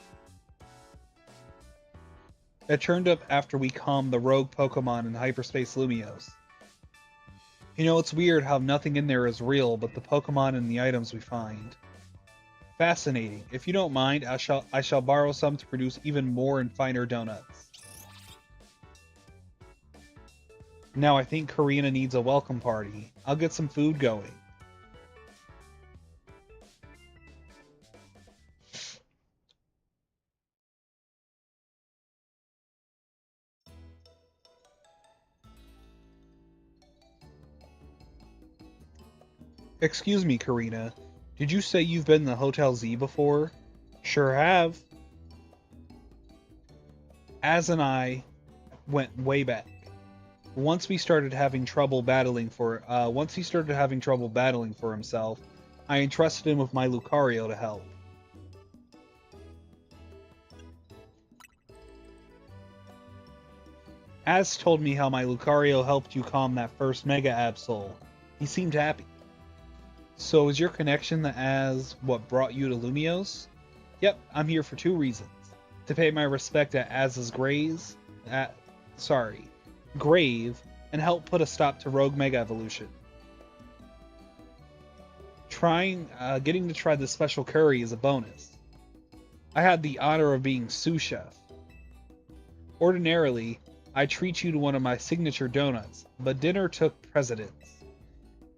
It turned up after we calmed the rogue Pokemon in Hyperspace Lumios. You know, it's weird how nothing in there is real but the Pokemon and the items we find. Fascinating. If you don't mind, I shall borrow some to produce even more and finer donuts. Now I think Karina needs a welcome party. I'll get some food going. Excuse me, Karina. Did you say you've been in the Hotel Z before? Sure have. Az and I went way back. Once he started having trouble battling for himself, I entrusted him with my Lucario to help. Az told me how my Lucario helped you calm that first Mega Absol. He seemed happy. So is your connection to Az what brought you to Lumios? Yep, I'm here for 2 reasons. To pay my respect at Az's grave, and help put a stop to Rogue Mega Evolution. Getting to try this special curry is a bonus. I had the honor of being sous chef. Ordinarily, I treat you to one of my signature donuts, but dinner took precedence.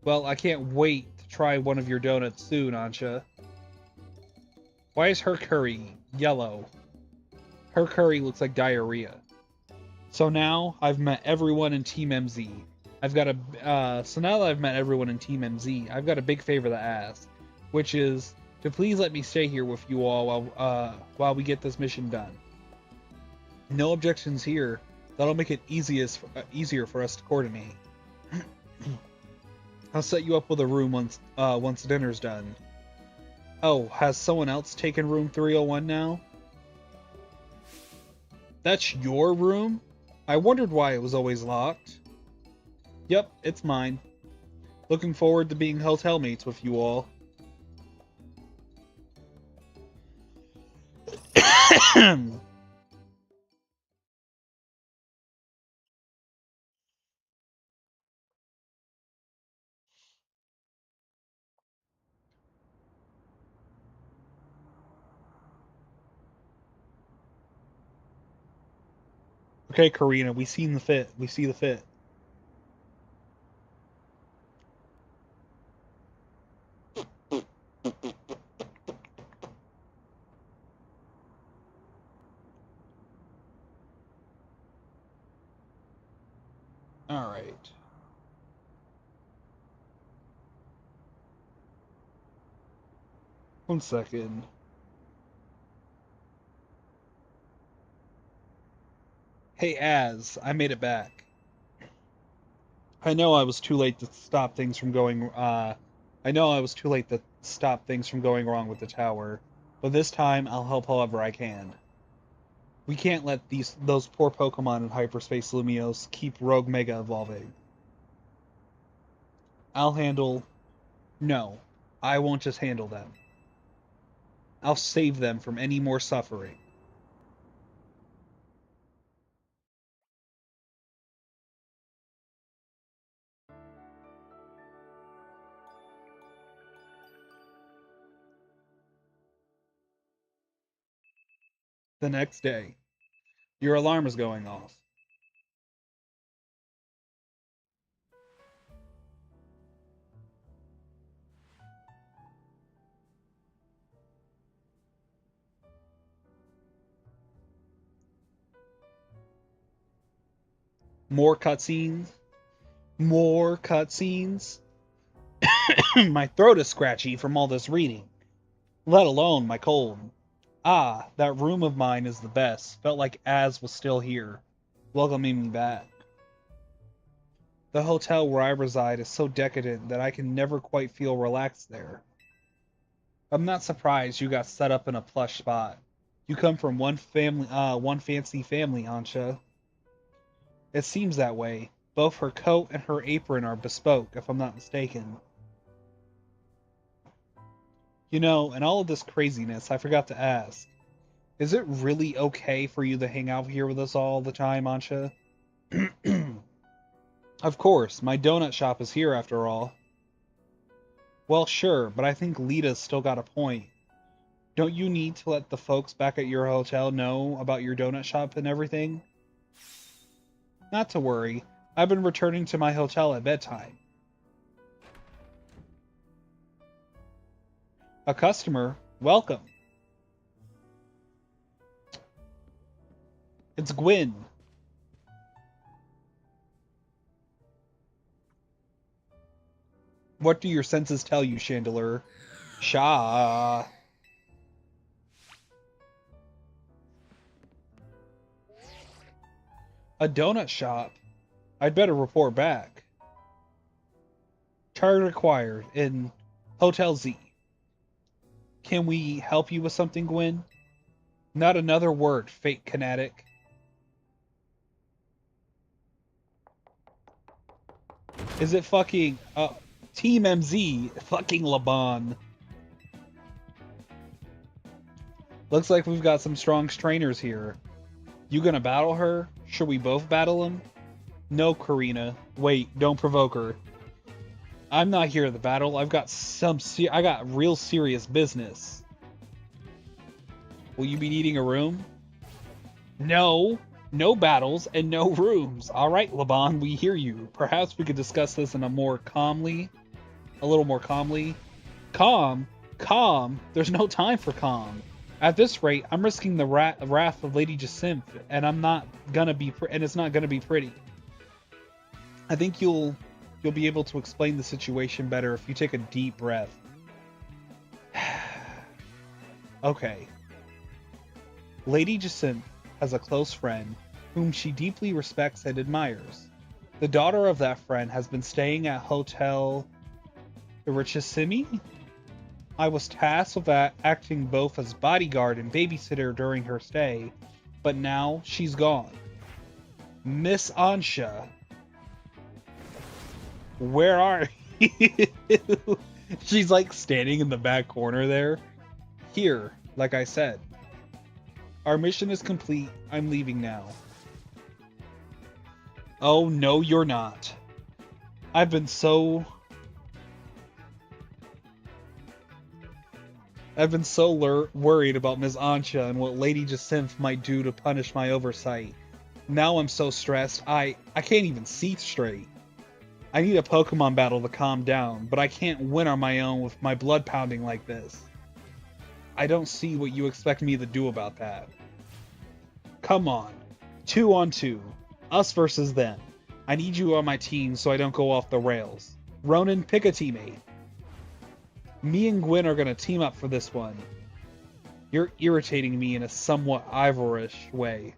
Well, I can't wait to try one of your donuts soon, Ansha. Why is her curry yellow? Her curry looks like diarrhea. So now I've met everyone in Team MZ. So now that I've met everyone in Team MZ, I've got a big favor to ask, which is to please let me stay here with you all while we get this mission done. No objections here. That'll make it easier for us to coordinate. I'll set you up with a room once dinner's done. Oh, has someone else taken room 301 now? That's your room? I wondered why it was always locked. Yep, it's mine. Looking forward to being hotel mates with you all. Okay, Karina, we seen the fit. We see the fit. All right. One second. Hey, I made it back. I know I was too late to stop things from going. I know I was too late to stop things from going wrong with the tower, but this time I'll help however I can. We can't let those poor Pokemon in hyperspace Lumiose keep Rogue Mega evolving. I'll handle. No, I won't just handle them. I'll save them from any more suffering. The next day, your alarm is going off. More cutscenes. More cutscenes. My throat is scratchy from all this reading, let alone my cold. Ah, that room of mine is the best. Felt like Az was still here, welcoming me back. The hotel where I reside is so decadent that I can never quite feel relaxed there. I'm not surprised you got set up in a plush spot. You come from one fancy family, Ansha. It seems that way. Both her coat and her apron are bespoke, if I'm not mistaken. You know, in all of this craziness, I forgot to ask. Is it really okay for you to hang out here with us all the time, Ansha? Of course, my donut shop is here after all. Well, sure, but I think Lita's still got a point. Don't you need to let the folks back at your hotel know about your donut shop and everything? Not to worry. I've been returning to my hotel at bedtime. A customer? Welcome. It's Gwyn. What do your senses tell you, Chandelure? Sha. A donut shop? I'd better report back. Charge required in Hotel Z. Can we help you with something, Gwyn? Not another word, fake kinetic. Is it fucking Team MZ fucking Laban? Looks like we've got some strong strainers here. You gonna battle her? Should we both battle him? No, Karina. Wait, don't provoke her. I'm not here to battle. I got real serious business. Will you be needing a room? No. No battles and no rooms. All right, Laban, we hear you. Perhaps we could discuss this in a little more calmly. Calm? Calm? There's no time for calm. At this rate, I'm risking the wrath of Lady Jacinth, and it's not gonna be pretty. I think you'll be able to explain the situation better if you take a deep breath. Okay. Lady Jacinth has a close friend whom she deeply respects and admires. The daughter of that friend has been staying at Hotel Irichissimi. I was tasked with acting both as bodyguard and babysitter during her stay, but now she's gone. Miss Ansha, where are you? She's like standing in the back corner there. Here, like I said. Our mission is complete. I'm leaving now. Oh, no, you're not. I've been so worried about Ms. Ansha and what Lady Jacinth might do to punish my oversight. Now I'm so stressed, I can't even see straight. I need a Pokemon battle to calm down, but I can't win on my own with my blood pounding like this. I don't see what you expect me to do about that. Come on. 2-on-2. Us versus them. I need you on my team so I don't go off the rails. Ronin, pick a teammate. Me and Gwen are gonna team up for this one. You're irritating me in a somewhat Ivorish way.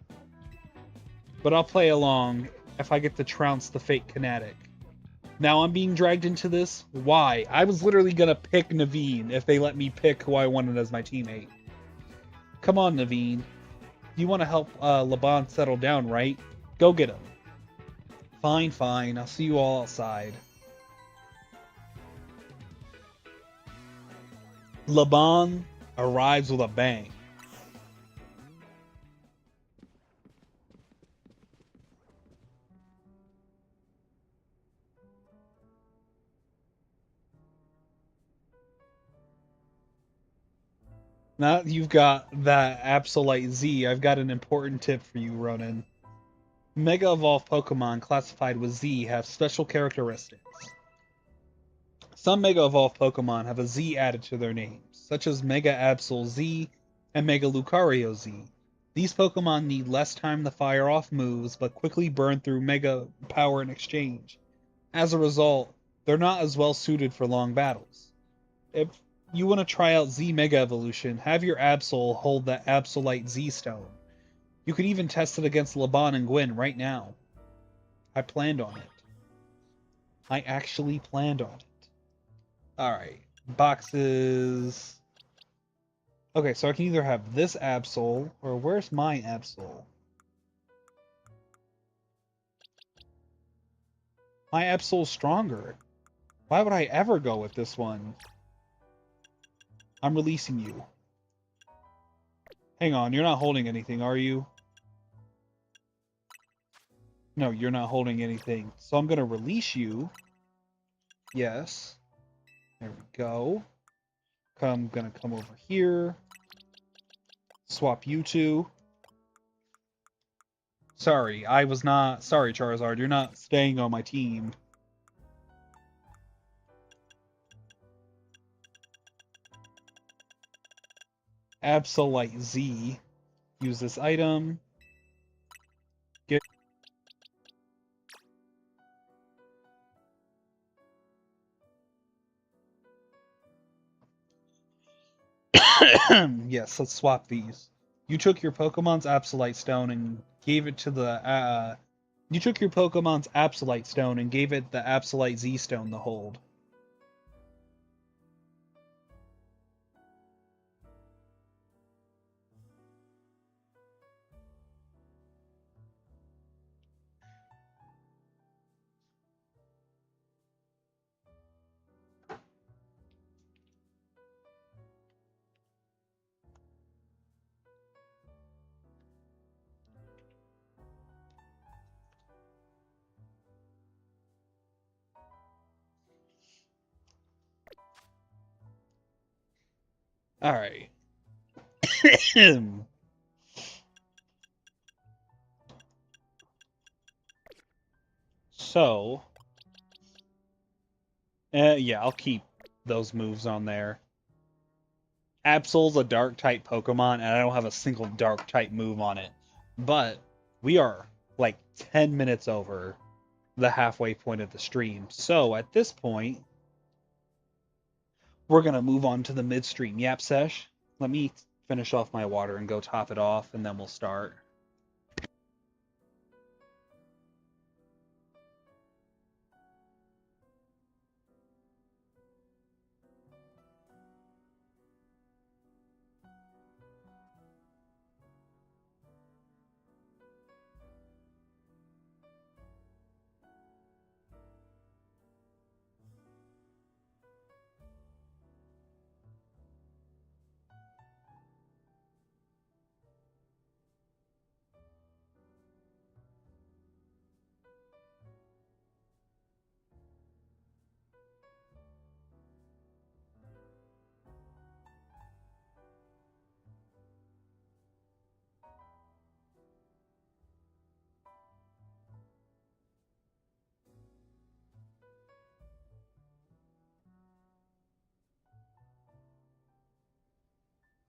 But I'll play along if I get to trounce the fake Kinetic. Now I'm being dragged into this? Why? I was literally gonna pick Naveen if they let me pick who I wanted as my teammate. Come on, Naveen. You want to help Laban settle down, right? Go get him. Fine, fine. I'll see you all outside. Laban arrives with a bang. Now that you've got that Absolite Z, I've got an important tip for you, Ronin. Mega Evolved Pokemon classified with Z have special characteristics. Some Mega Evolved Pokemon have a Z added to their names, such as Mega Absol Z and Mega Lucario Z. These Pokemon need less time to fire off moves, but quickly burn through Mega power in exchange. As a result, they're not as well suited for long battles. If you want to try out Z Mega Evolution, have your Absol hold the Absolite Z Stone. You could even test it against Laban and Gwen right now. I planned on it. I actually planned on it. Alright. Boxes. Okay, so I can either have this Absol, or where's my Absol? My Absol's stronger. Why would I ever go with this one? I'm releasing you. Hang on, you're not holding anything, are you? No, you're not holding anything. So I'm gonna release you. Yes. There we go. I'm gonna come over here. Swap you two. Sorry, I was not... Sorry, Charizard, you're not staying on my team. Absolite Z. Use this item. Get... Yes, let's swap these. You took your Pokemon's Absolite Stone and gave it to the... You took your Pokemon's Absolite Stone and gave it the Absolite Z Stone to hold. Alright. So... yeah, I'll keep those moves on there. Absol's a Dark-type Pokemon, and I don't have a single Dark-type move on it. But we are, like, 10 minutes over the halfway point of the stream. So, at this point, we're going to move on to the midstream Yap Sesh. Let me finish off my water and go top it off, and then we'll start.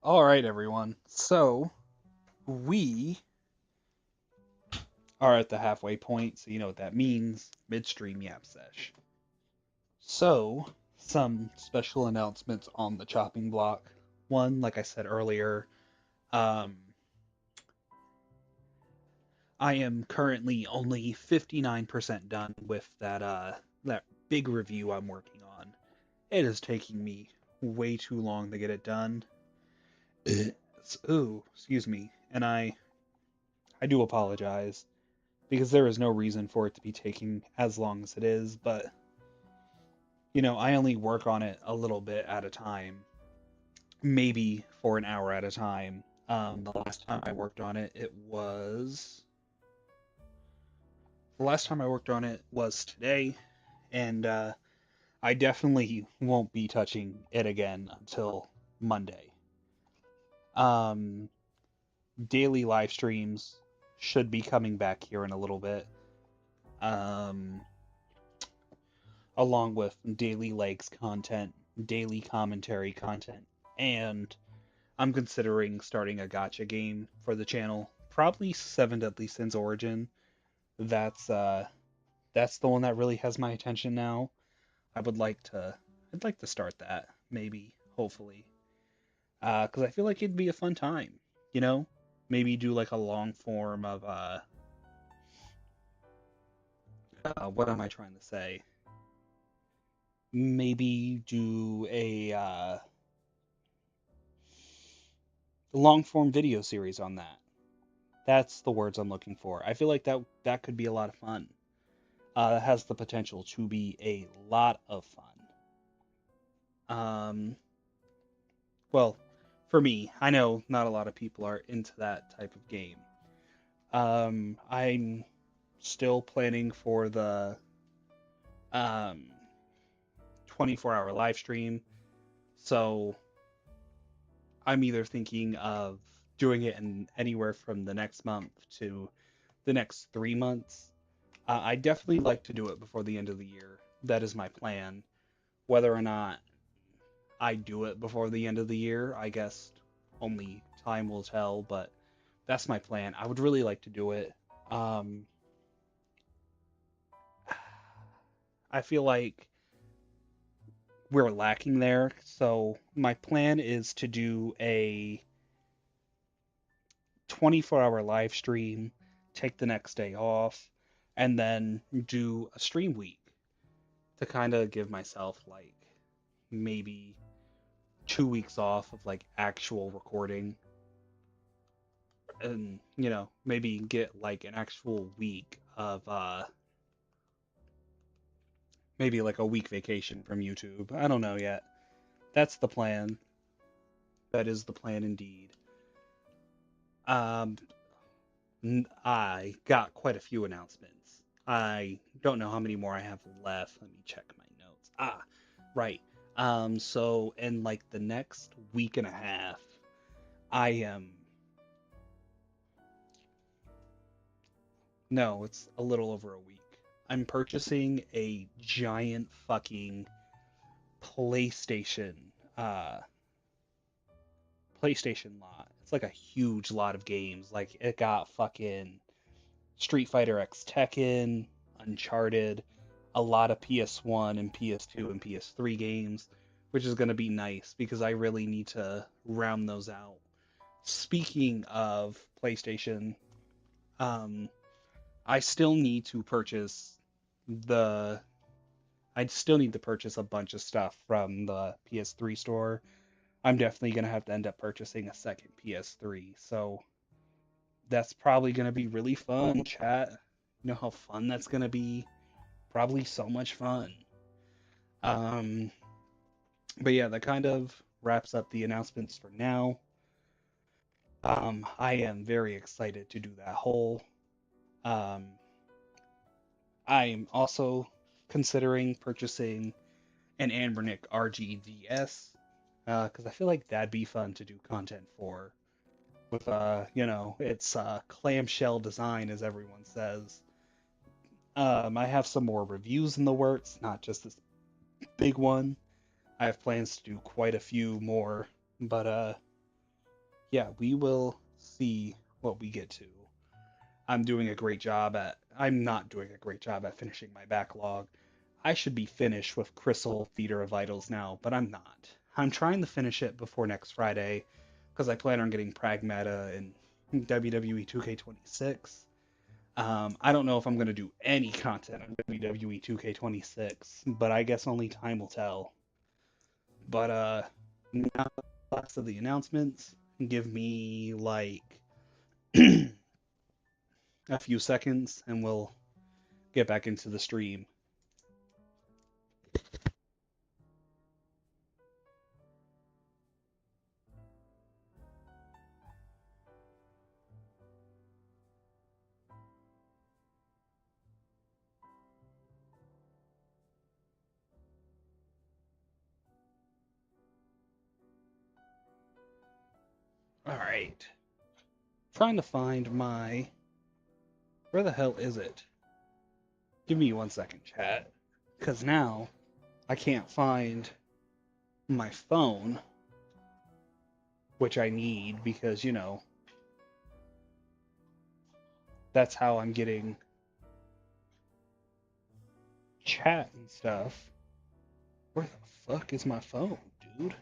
All right, everyone. So we are at the halfway point, so you know what that means. Midstream Yap Sesh. So, some special announcements on the chopping block. One, like I said earlier, um, I am currently only 59% done with that big review I'm working on. It is taking me way too long to get it done. Ooh, excuse me. And I do apologize because there is no reason for it to be taking as long as it is, but I only work on it a little bit at a time, maybe for an hour at a time. The last time I worked on it, the last time I worked on it was today, and I definitely won't be touching it again until Monday. Um, Daily live streams should be coming back here in a little bit. Um, Along with daily legs content, daily commentary content, and I'm considering starting a gacha game for the channel. Probably Seven Deadly Sins Origin. That's uh that's the one that really has my attention now. I would like to I'd like to start that, maybe, hopefully. 'Cause I feel like it'd be a fun time, you know? Maybe do like a long form of what am I trying to say? Maybe do a long form video series on that. That's the words I'm looking for. I feel like that could be a lot of fun. It has the potential to be a lot of fun. Um, well, for me, I know not a lot of people are into that type of game. I'm still planning for the um 24-hour live stream, so I'm either thinking of doing it in anywhere from the next month to the next 3 months. I definitely like to do it before the end of the year. That is my plan. Whether or not I do it before the end of the year, I guess only time will tell, but that's my plan. I would really like to do it. Um, I feel like we're lacking there, so my plan is to do a 24-hour live stream, take the next day off, and then do a stream week to kind of give myself like maybe 2 weeks off of like actual recording, and maybe get like an actual week of maybe like a week vacation from YouTube. I don't know yet. That's the plan. That is the plan indeed. um I got quite a few announcements. I don't know how many more I have left. Let me check my notes. Right. So in like the next week and a half, I am no, it's a little over a week. I'm purchasing a giant fucking PlayStation uh PlayStation lot. It's like a huge lot of games. Like it got fucking Street Fighter X Tekken, Uncharted, a lot of PS1 and PS2 and PS3 games, which is going to be nice because I really need to round those out. Speaking of PlayStation, um, I still need to purchase the I still need to purchase a bunch of stuff from the PS3 store. I'm definitely going to have to end up purchasing a second PS3. So that's probably going to be really fun, chat. You know how fun that's going to be? Probably so much fun. Um, but yeah, that kind of wraps up the announcements for now. I am very excited to do that whole. Um, I'm also considering purchasing an Anbernic RGDS because I feel like that'd be fun to do content for. With its clamshell design, as everyone says. I have some more reviews in the works, not just this big one. I have plans to do quite a few more, but yeah, we will see what we get to. I'm not doing a great job at finishing my backlog. I should be finished with Crystal Theater of Idols now, but I'm not. I'm trying to finish it before next Friday because I plan on getting Pragmata and WWE 2K26. I don't know if I'm going to do any content on WWE 2K26, but I guess only time will tell. But now last of the announcements. Give me like a few seconds and we'll get back into the stream. All right. Trying to find my. Where the hell is it? Give me 1 second, chat. Because now I can't find my phone, which I need because, that's how I'm getting chat and stuff. Where the fuck is my phone, dude?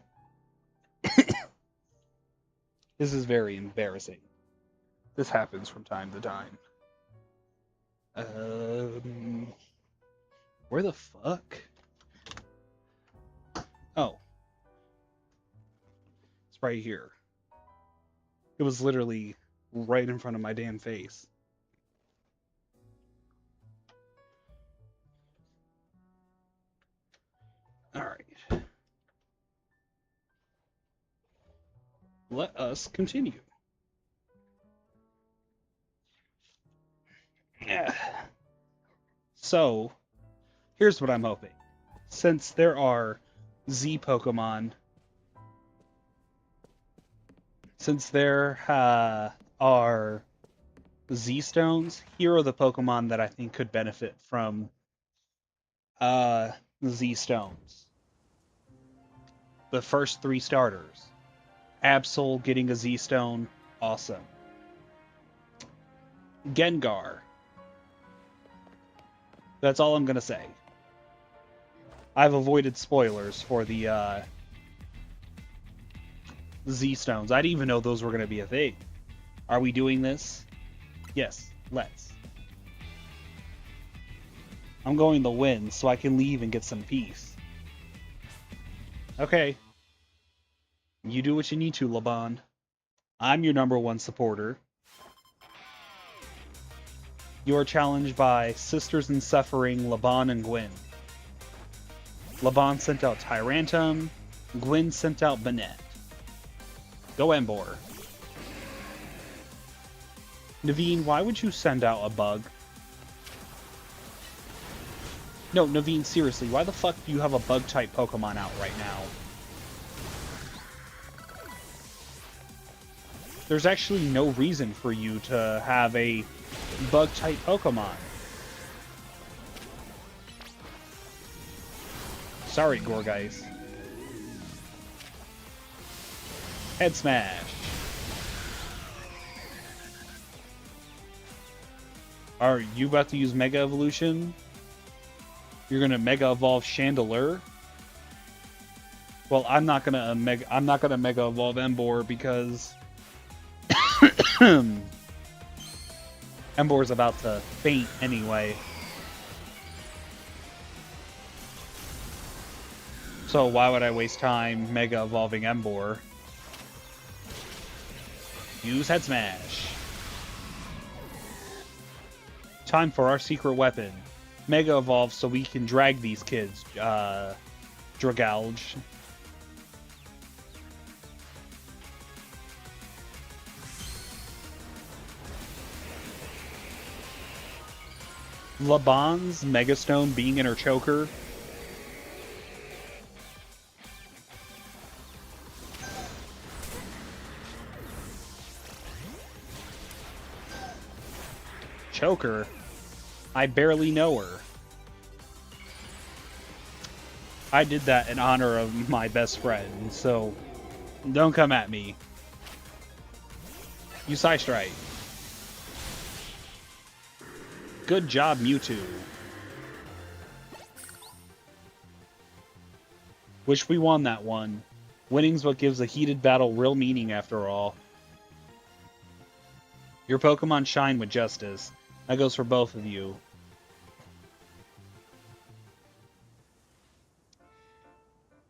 This is very embarrassing. This happens from time to time. Where the fuck? Oh, it's right here. It was literally right in front of my damn face. All right. Let us continue. Yeah. So, here's what I'm hoping. Since there are Z Pokemon, since there are Z Stones, here are the Pokemon that I think could benefit from Z Stones. The first three starters. Absol getting a Z Stone, awesome. Gengar. That's all I'm going to say. I've avoided spoilers for the Z Stones. I didn't even know those were going to be a thing. Are we doing this? Yes, let's. I'm going to win so I can leave and get some peace. Okay. You do what you need to, Laban. I'm your #1 supporter. You are challenged by Sisters in Suffering, Laban and Gwen. Laban sent out Tyrantum. Gwen sent out Banette. Go Embor. Naveen, why would you send out a bug? No, Naveen, seriously, why the fuck do you have a bug-type Pokemon out right now? There's actually no reason for you to have a bug-type Pokemon. Sorry, Gorgeist. Head Smash. Are you about to use Mega Evolution? You're gonna Mega Evolve Chandelure? Well, I'm not gonna Mega Evolve Emboar because Emboar's about to faint anyway. So why would I waste time Mega Evolving Emboar? Use Head Smash. Time for our secret weapon. Mega Evolve so we can drag these kids. Dragouge. Laban's Megastone being in her choker. Choker? I barely know her. I did that in honor of my best friend, so don't come at me. You Psystrike. Good job, Mewtwo. Wish we won that one. Winning's what gives a heated battle real meaning after all. Your Pokemon shine with justice. That goes for both of you.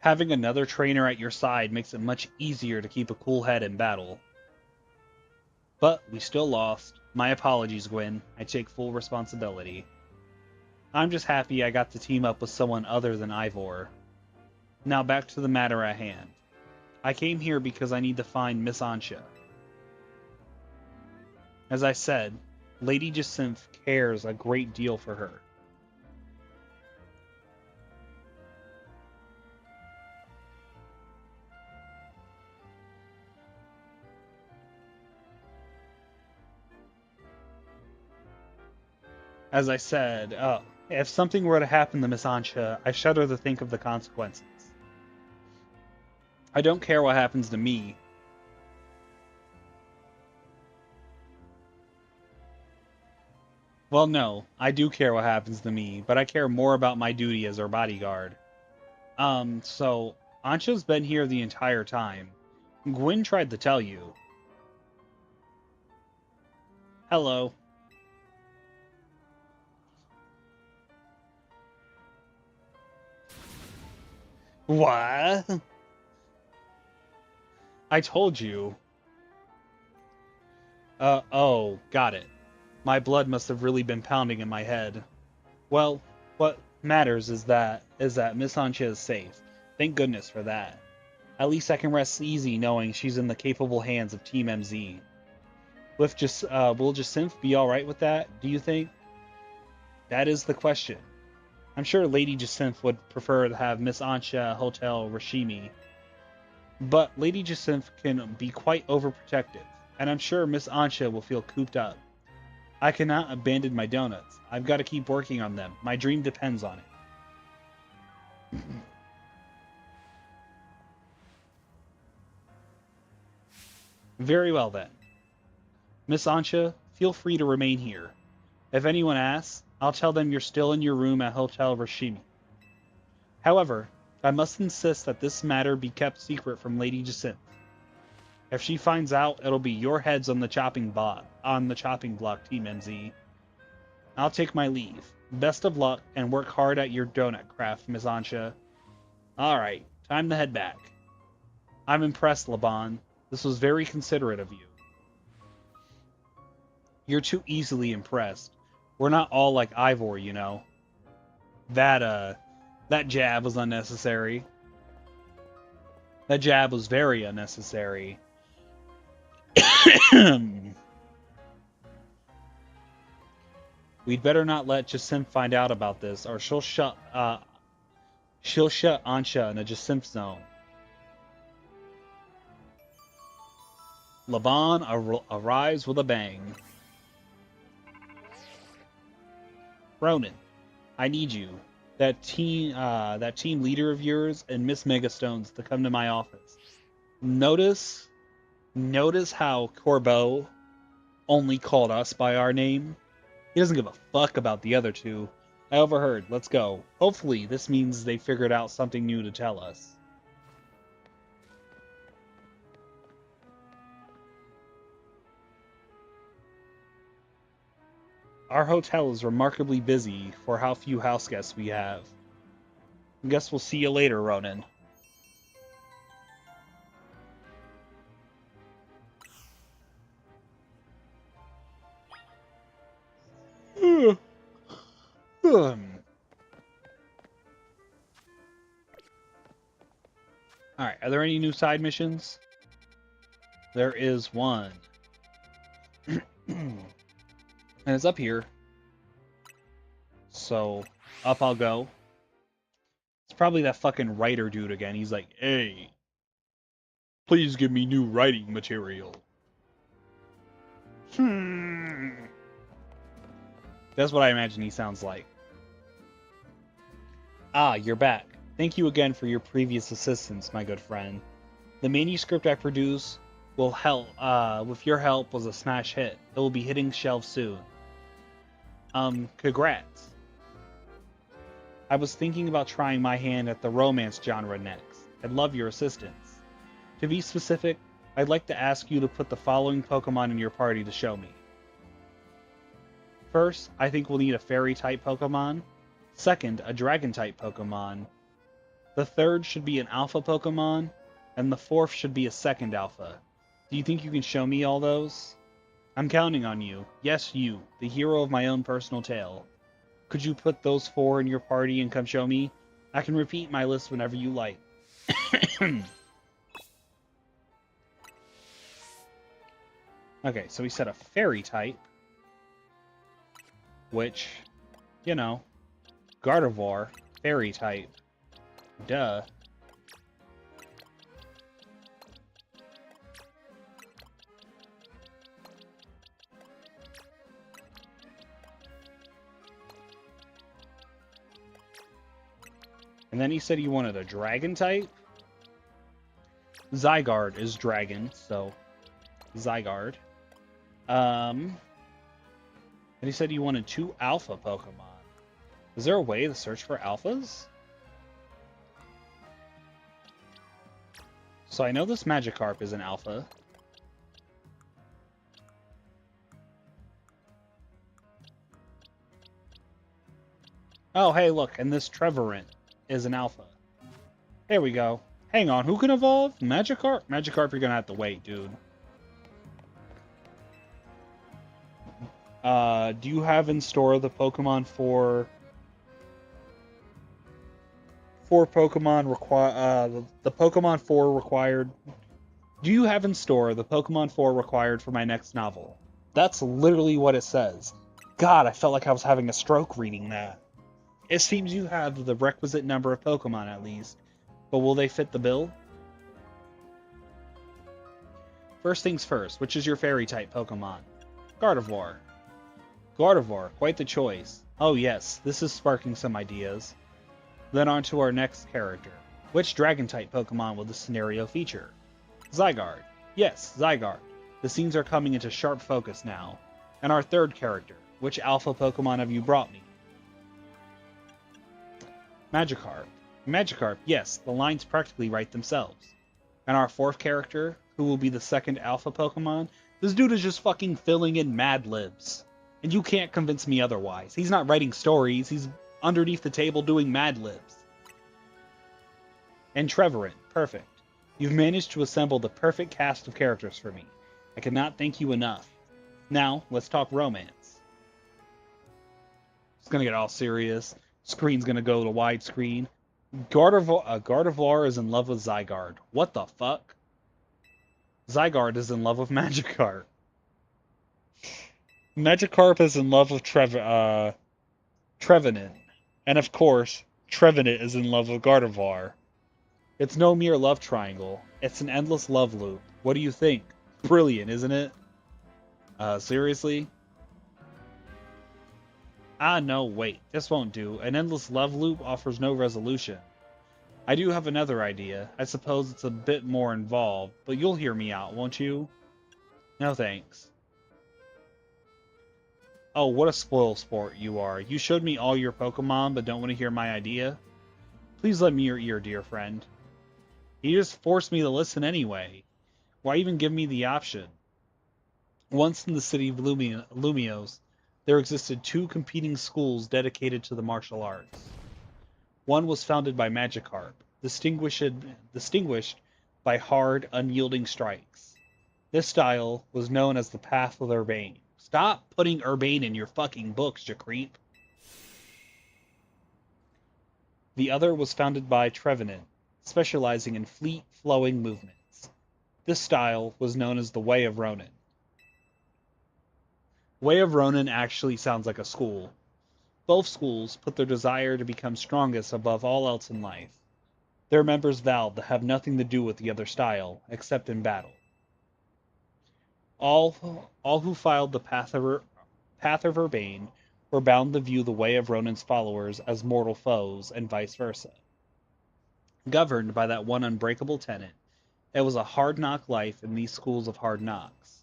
Having another trainer at your side makes it much easier to keep a cool head in battle. But we still lost. My apologies, Gwen. I take full responsibility. I'm just happy I got to team up with someone other than Ivor. Now back to the matter at hand. I came here because I need to find Miss Ansha. As I said, Lady Jacinth cares a great deal for her. As I said, if something were to happen to Miss Ansha, I shudder to think of the consequences. I don't care what happens to me. Well, no, I do care what happens to me, but I care more about my duty as her bodyguard. So, Ansha's been here the entire time. Gwen tried to tell you. Hello. What? I told you. Oh, got it. My blood must have really been pounding in my head. Well, what matters is that Miss Ansha is safe. Thank goodness for that. At least I can rest easy knowing she's in the capable hands of Team MZ. Will Jacinth be alright with that, do you think? That is the question. I'm sure Lady Jacinth would prefer to have Miss Ansha Hotel Rashimi. But Lady Jacinth can be quite overprotective, and I'm sure Miss Ansha will feel cooped up. I cannot abandon my donuts. I've got to keep working on them. My dream depends on it. Very well then. Miss Ansha, feel free to remain here. If anyone asks, I'll tell them you're still in your room at Hotel Rashimi. However, I must insist that this matter be kept secret from Lady Jacinth. If she finds out, it'll be your heads on the chopping block, Team MZ. I'll take my leave. Best of luck, and work hard at your donut craft, Miss Ansha. Alright, time to head back. I'm impressed, Laban. This was very considerate of you. You're too easily impressed. We're not all like Ivor, you know. That jab was unnecessary. That jab was very unnecessary. We'd better not let Jacinth find out about this, or she'll shut Ansha in a Jacinth zone. Laban arrives with a bang. Ronin, I need you, that team leader of yours, and Miss Megastones to come to my office. Notice how Corbeau only called us by our name. He doesn't give a fuck about the other two. I overheard. Let's go. Hopefully, this means they figured out something new to tell us. Our hotel is remarkably busy for how few house guests we have. Guess we'll see you later, Ronin. Alright, are there any new side missions? There is one. And it's up here. So, up I'll go. It's probably that fucking writer dude again. He's like, hey, please give me new writing material. That's what I imagine he sounds like. Ah, you're back. Thank you again for your previous assistance, my good friend. The manuscript I produced will help. With your help, was a smash hit. It will be hitting shelves soon. Congrats. I was thinking about trying my hand at the romance genre next. I'd love your assistance. To be specific, I'd like to ask you to put the following Pokemon in your party to show me. First, I think we'll need a Fairy-type Pokemon. Second, a Dragon-type Pokemon. The third should be an Alpha Pokemon, and the fourth should be a second Alpha. Do you think you can show me all those? I'm counting on you. Yes, you, the hero of my own personal tale. Could you put those 4 in your party and come show me? I can repeat my list whenever you like. Okay, so we said a Fairy type, which, you know, Gardevoir, Fairy type. Duh. And then he said he wanted a Dragon type. Zygarde is Dragon, so Zygarde. And he said he wanted 2 Alpha Pokemon. Is there a way to search for Alphas? So I know this Magikarp is an Alpha. Oh, hey, look, and this Trevorant is an Alpha. There we go. Hang on, who can evolve? Magikarp? Magikarp, you're gonna have to wait, dude. Do you have in store the Pokemon for Pokemon the Pokemon 4 required? Do you have in store the Pokemon 4 required for my next novel? That's literally what it says. God, I felt like I was having a stroke reading that. It seems you have the requisite number of Pokemon at least, but will they fit the bill? First things first, which is your Fairy-type Pokemon? Gardevoir. Gardevoir, quite the choice. Oh yes, this is sparking some ideas. Then on to our next character. Which Dragon-type Pokemon will this scenario feature? Zygarde. Yes, Zygarde. The scenes are coming into sharp focus now. And our third character. Which Alpha Pokemon have you brought me? Magikarp. Magikarp, yes, the lines practically write themselves. And our fourth character, who will be the second Alpha Pokemon, this dude is just fucking filling in Mad Libs. And you can't convince me otherwise. He's not writing stories, he's underneath the table doing Mad Libs. And Trevorant, perfect. You've managed to assemble the perfect cast of characters for me. I cannot thank you enough. Now, let's talk romance. It's gonna get all serious. Screen's gonna go to widescreen. Gardevoir is in love with Zygarde. What the fuck? Zygarde is in love with Magikarp. Magikarp is in love with Trevenant. And of course, Trevenant is in love with Gardevoir. It's no mere love triangle. It's an endless love loop. What do you think? Brilliant, isn't it? Seriously? Ah, no, wait. This won't do. An endless love loop offers no resolution. I do have another idea. I suppose it's a bit more involved, but you'll hear me out, won't you? No thanks. Oh, what a spoil sport you are. You showed me all your Pokemon, but don't want to hear my idea? Please lend me your ear, dear friend. You just forced me to listen anyway. Why even give me the option? Once in the city of Lumios, there existed 2 competing schools dedicated to the martial arts. One was founded by Magikarp, distinguished by hard, unyielding strikes. This style was known as the Path of Urbane. Stop putting Urbane in your fucking books, you creep. The other was founded by Trevenant, specializing in fleet, flowing movements. This style was known as the Way of Ronin. Way of Ronin actually sounds like a school. Both schools put their desire to become strongest above all else in life. Their members vowed to have nothing to do with the other style, except in battle. All who filed the Path of Urbane were bound to view the Way of Ronin's followers as mortal foes, and vice versa. Governed by that one unbreakable tenet, It was a hard knock life in these schools of hard knocks.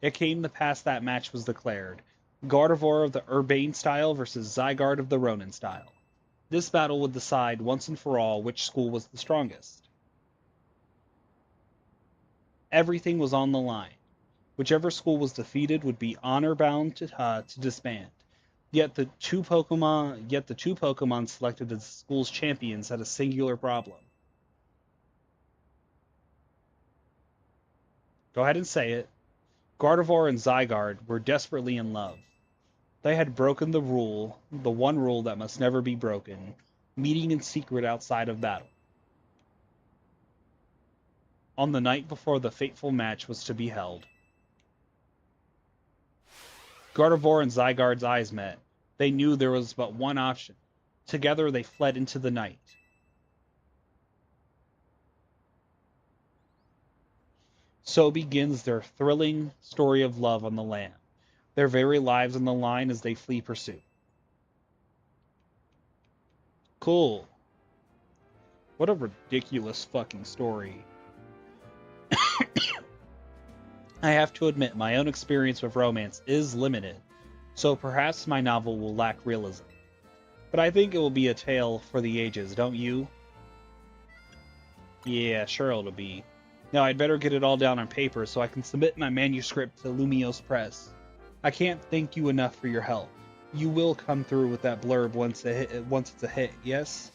It came to pass that match was declared. Gardevoir of the Urbane style versus Zygarde of the Ronin style. This battle would decide once and for all which school was the strongest. Everything was on the line. Whichever school was defeated would be honor bound to disband. Yet the two Pokemon selected as the school's champions had a singular problem. Go ahead and say it. Gardevoir and Zygarde were desperately in love. They had broken the one rule that must never be broken, meeting in secret outside of battle. On the night before the fateful match was to be held, Gardevoir and Zygarde's eyes met. They knew there was but one option. Together they fled into the night. So begins their thrilling story of love on the lam, their very lives on the line as they flee pursuit. Cool. What a ridiculous fucking story. I have to admit, my own experience with romance is limited, so perhaps my novel will lack realism. But I think it will be a tale for the ages, don't you? Yeah, sure it'll be. Now I'd better get it all down on paper so I can submit my manuscript to Lumiose Press. I can't thank you enough for your help. You will come through with that blurb once it's a hit, yes?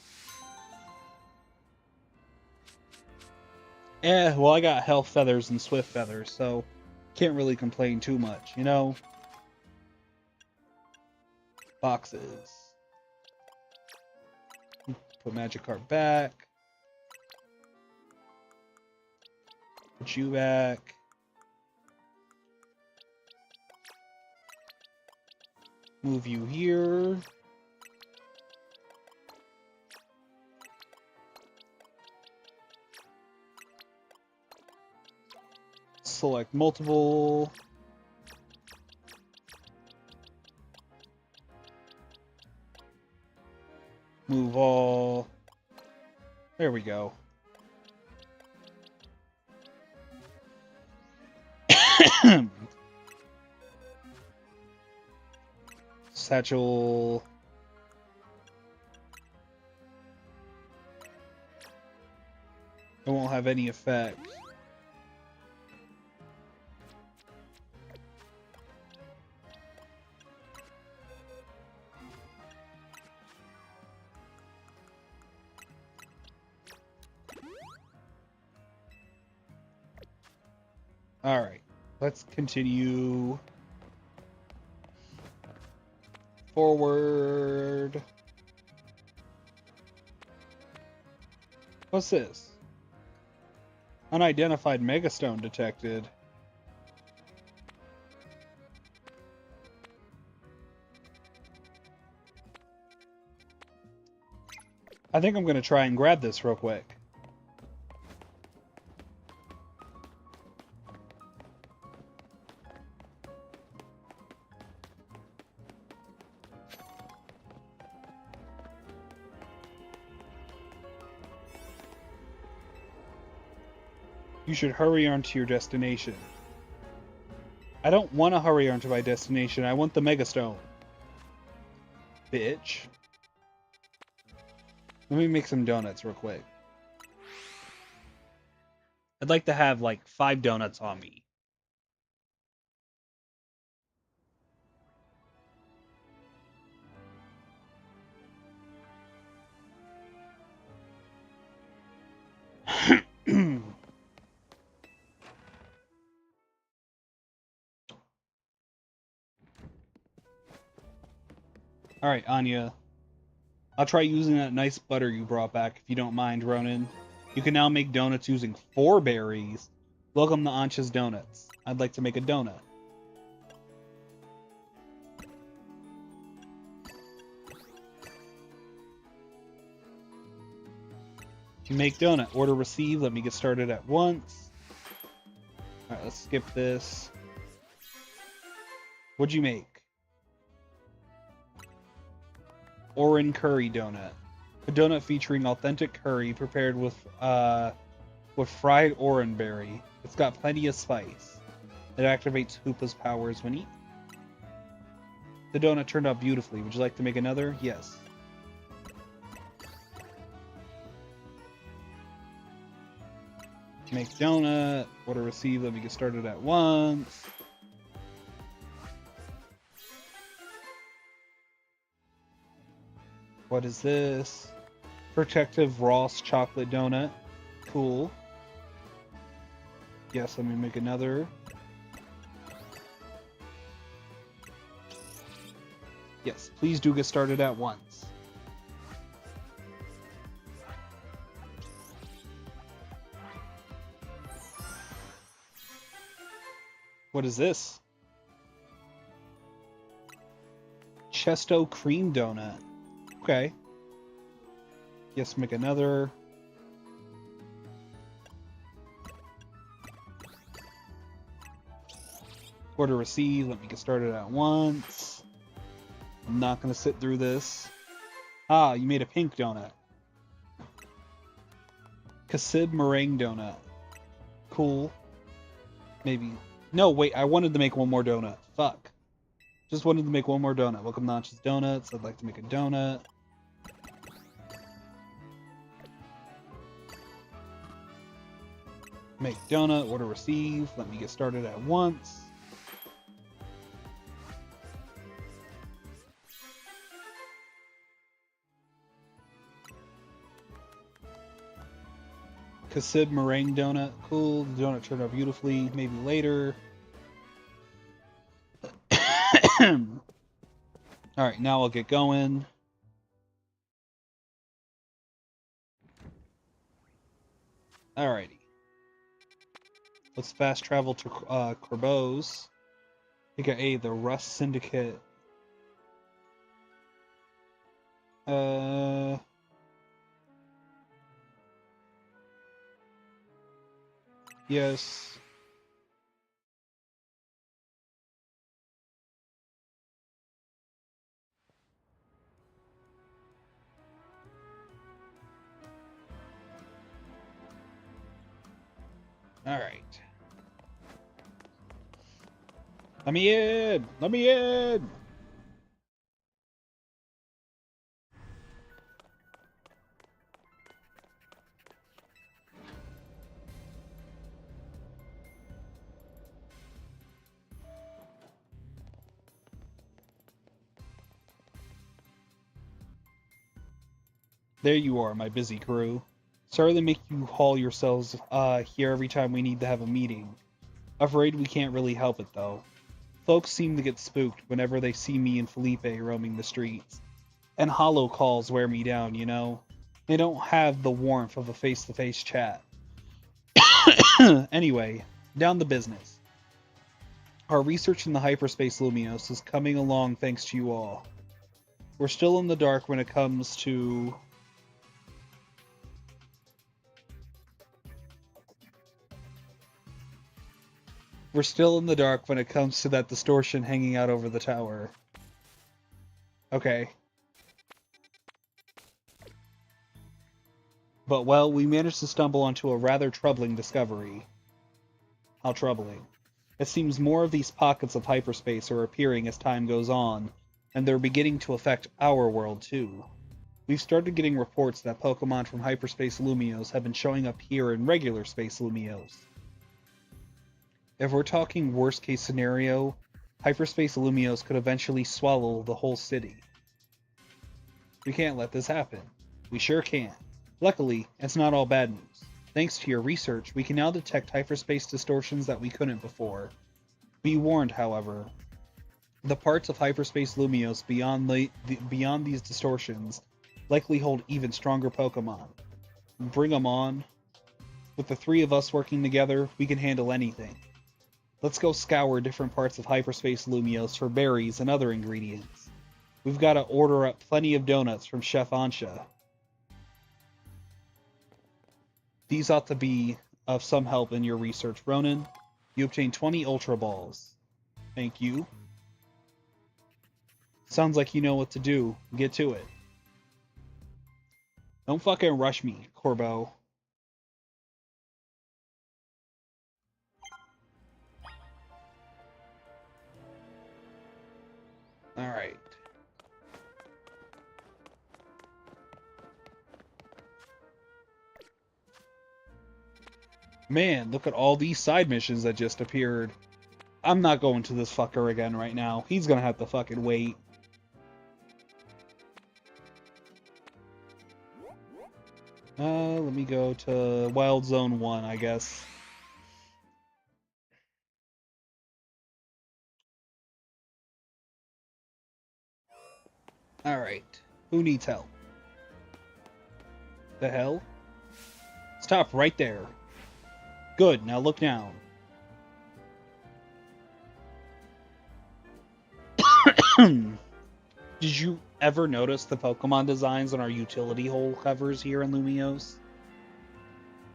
Well, I got Health Feathers and Swift Feathers, so can't really complain too much, you know? Boxes. Put Magikarp back. Put you back. Move you here. Select multiple. Move all. There we go. Satchel. It won't have any effect. Alright, let's continue forward. What's this? Unidentified Megastone detected. I think I'm going to try and grab this real quick. You should hurry on to your destination. I don't want to hurry on to my destination. I want the Megastone. Bitch. Let me make some donuts real quick. I'd like to have like 5 donuts on me. Alright, Anya. I'll try using that nice butter you brought back, if you don't mind, Ronin. You can now make donuts using 4 berries. Welcome to Ancha's Donuts. I'd like to make a donut. Make donut. Order received. Let me get started at once. Alright, let's skip this. What'd you make? Orin curry donut. A donut featuring authentic curry prepared with fried oranberry. It's got plenty of spice. It activates Hoopa's powers when eaten. The donut turned out beautifully. Would you like to make another? Yes. Make donut. Order received. Let me get started at once. What is this? Protective Ross chocolate donut. Cool. Yes, let me make another. Yes, please do get started at once. What is this? Chesto cream donut. Okay. Yes, make another. Order received. Let me get started at once. I'm not going to sit through this. Ah, you made a pink donut. Casib meringue donut. Cool. Maybe. No, wait, I wanted to make one more donut. Fuck. Just wanted to make one more donut. Welcome Notch's Donuts. I'd like to make a donut. Make donut. Order received. Let me get started at once. Casib meringue donut. Cool. The donut turned out beautifully. Maybe later. Alright, now I'll get going. Alrighty. Let's fast travel to Corbeau's. We got the Rust Syndicate. Yes. Alright. Let me in! Let me in! There you are, my busy crew. Sorry to make you haul yourselves here every time we need to have a meeting. Afraid we can't really help it, though. Folks seem to get spooked whenever they see me and Felipe roaming the streets. And hollow calls wear me down, you know? They don't have the warmth of a face-to-face chat. Anyway, down to business. Our research in the hyperspace Luminos is coming along thanks to you all. We're still in the dark when it comes to... We're still in the dark when it comes to that distortion hanging out over the tower. Okay. But, well, we managed to stumble onto a rather troubling discovery. How troubling. It seems more of these pockets of hyperspace are appearing as time goes on, and they're beginning to affect our world too. We've started getting reports that Pokemon from hyperspace Lumios have been showing up here in regular space Lumios. If we're talking worst case scenario, hyperspace Lumios could eventually swallow the whole city. We can't let this happen. We sure can't. Luckily, it's not all bad news. Thanks to your research, we can now detect hyperspace distortions that we couldn't before. Be warned, however. The parts of hyperspace Lumios beyond these distortions likely hold even stronger Pokemon. Bring them on. With the three of us working together, we can handle anything. Let's go scour different parts of hyperspace Lumios for berries and other ingredients. We've got to order up plenty of donuts from Chef Ansha. These ought to be of some help in your research, Ronin. You obtained 20 Ultra Balls. Thank you. Sounds like you know what to do. Get to it. Don't fucking rush me, Corbo. Alright. Man, look at all these side missions that just appeared. I'm not going to this fucker again right now. He's gonna have to fucking wait. Let me go to Wild Zone 1, I guess. Alright. Who needs help? The hell? Stop right there. Good, now look down. Did you ever notice the Pokemon designs on our utility hole covers here in Lumiose?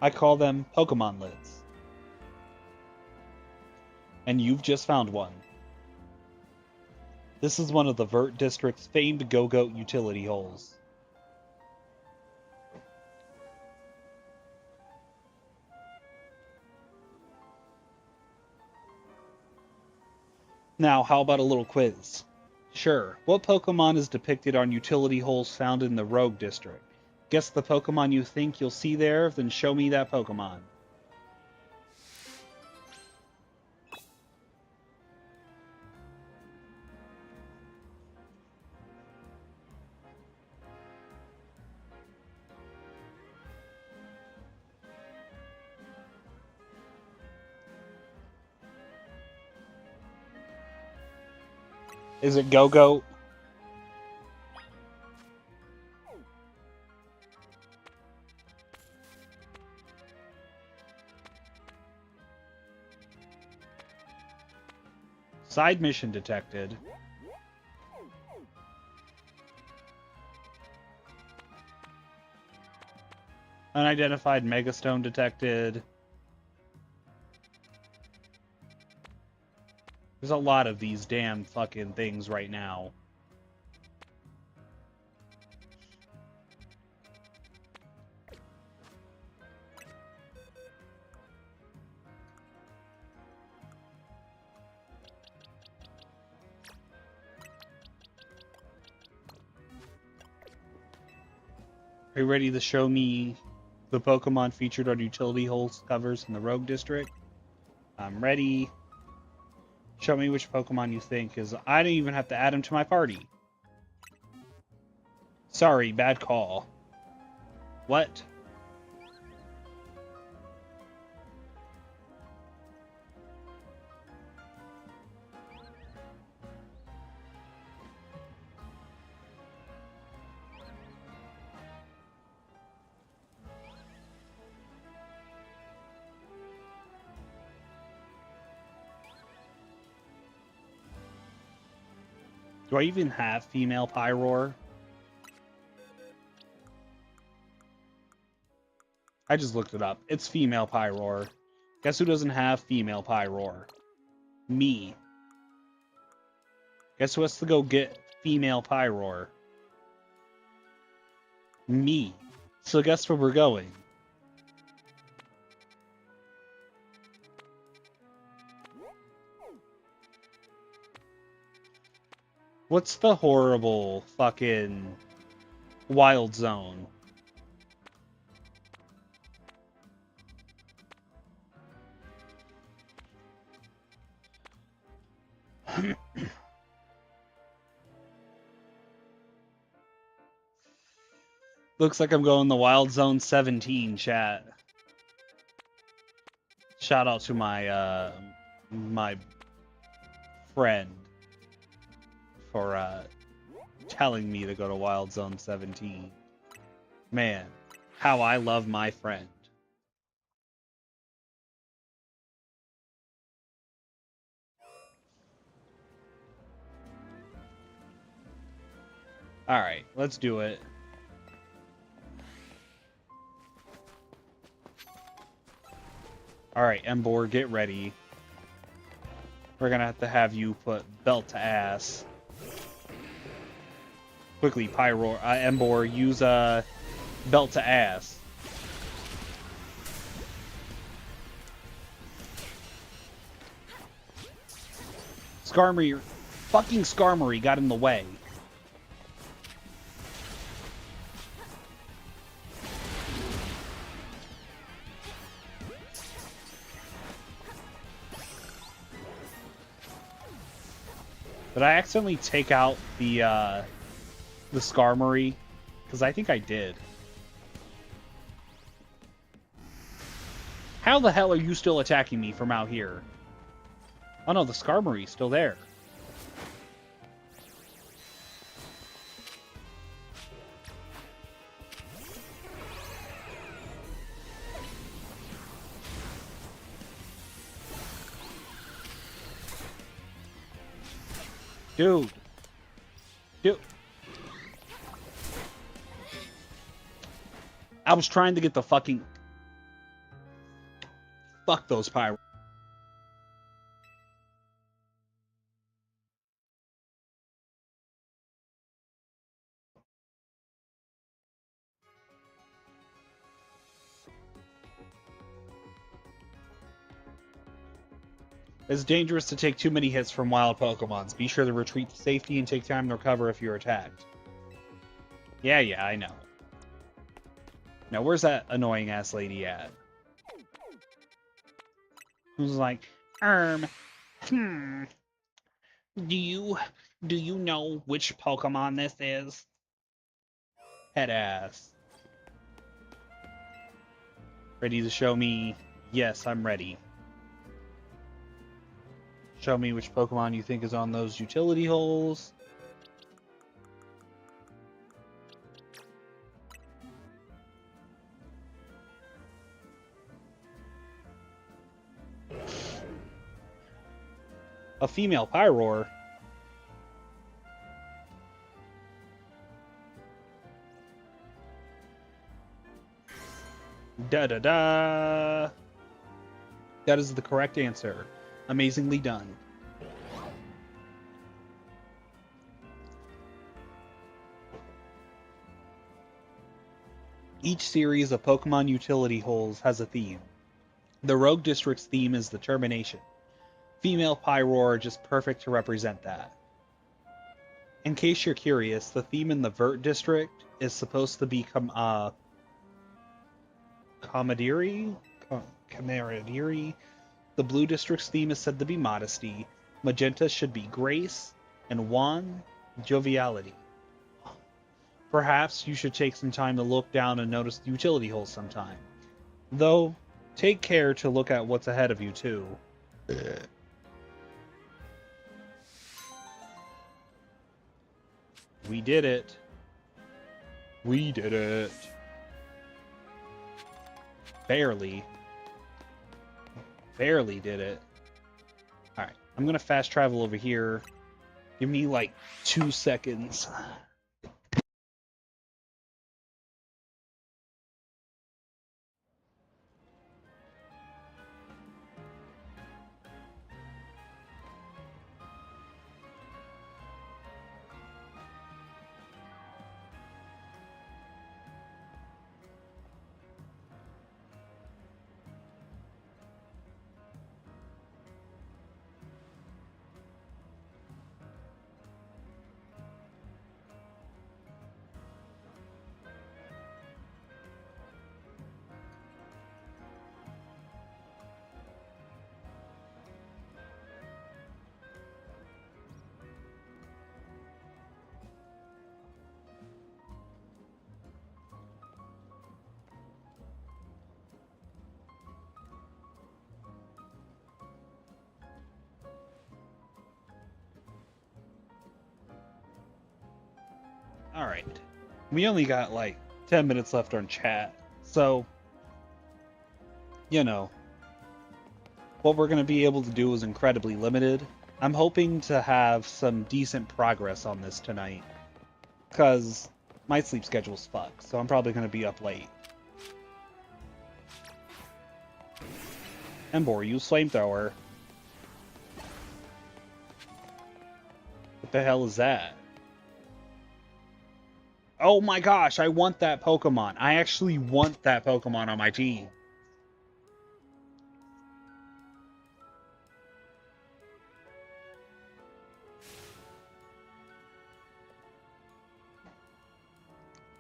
I call them Pokemon lids. And you've just found one. This is one of the Vert District's famed Go-Goat utility holes. Now, how about a little quiz? Sure, what Pokemon is depicted on utility holes found in the Rogue District? Guess the Pokemon you think you'll see there, then show me that Pokemon. Is it Go-Goat? Side mission detected. Unidentified Megastone detected. There's a lot of these damn fucking things right now. Are you ready to show me the Pokemon featured on utility holes covers in the Rogue District? I'm ready. Show me which Pokemon you think, because I didn't even have to add him to my party. Sorry, bad call. What? Do I even have female Pyroar? I just looked it up. It's female Pyroar. Guess who doesn't have female Pyroar? Me. Guess who has to go get female Pyroar? Me. So guess where we're going? What's the horrible fucking Wild Zone? Looks like I'm going the Wild Zone 17, chat. Shout out to my my friend for telling me to go to Wild Zone 17. Man, how I love my friend. Alright, let's do it. Alright, Embor, get ready. We're gonna have you put belt to ass. Quickly, Pyro, Embor, use Belt to ass. Skarmory, fucking Skarmory got in the way. Did I accidentally take out the Skarmory? Because I think I did. How the hell are you still attacking me from out here? Oh no, the Skarmory's still there. Dude. I was trying to get the fucking... Fuck those pyro. It's dangerous to take too many hits from wild Pokemons. Be sure to retreat to safety and take time to recover if you're attacked. Yeah, I know. Now, where's that annoying-ass lady at? Who's like, do you know which Pokemon this is? Head ass. Ready to show me? Yes, I'm ready. Show me which Pokemon you think is on those utility holes. A female Pyroar. Da-da-da! That is the correct answer. Amazingly done. Each series of Pokemon utility holes has a theme. The Rogue District's theme is determination. Female Pyroar are just perfect to represent that. In case you're curious, the theme in the Vert District is supposed to be Camaraderie? The Blue District's theme is said to be modesty. Magenta should be grace, and Juan, joviality. Perhaps you should take some time to look down and notice the utility holes sometime. Though, take care to look at what's ahead of you, too. We did it. We did it. Barely. Barely did it. Alright, I'm gonna fast travel over here. Give me like 2 seconds. Alright. We only got like 10 minutes left on chat. So, you know, what we're going to be able to do is incredibly limited. I'm hoping to have some decent progress on this tonight. Because my sleep schedule's fucked, so I'm probably going to be up late. Embor, use Flamethrower. What the hell is that? Oh my gosh, I want that Pokemon. I actually want that Pokemon on my team.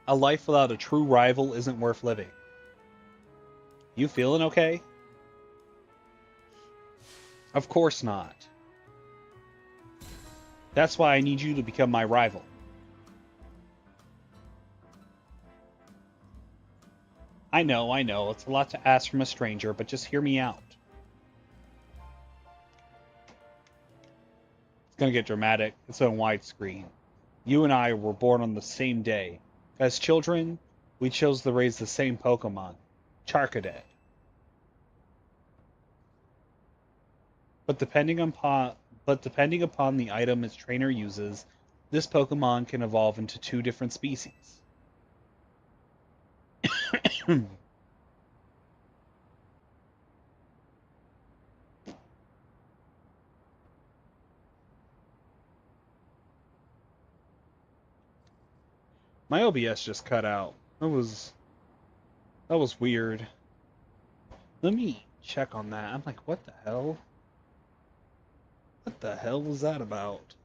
A life without a true rival isn't worth living. You feeling okay? Of course not. That's why I need you to become my rival. I know, it's a lot to ask from a stranger, but just hear me out. It's gonna get dramatic. It's on widescreen. You and I were born on the same day. As children, we chose to raise the same Pokemon, Charcadet. But depending upon the item its trainer uses, this Pokemon can evolve into two different species. My OBS just cut out. That was weird. Let me check on that. I'm like, what the hell? What the hell was that about?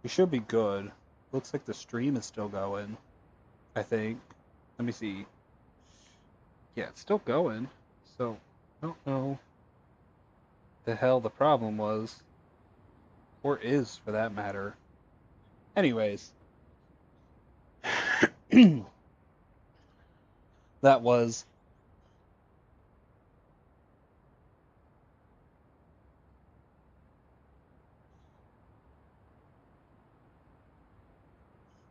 We should be good. Looks like the stream is still going, I think. Let me see. Yeah, it's still going. So, I don't know the hell the problem was. Or is, for that matter. Anyways. that was...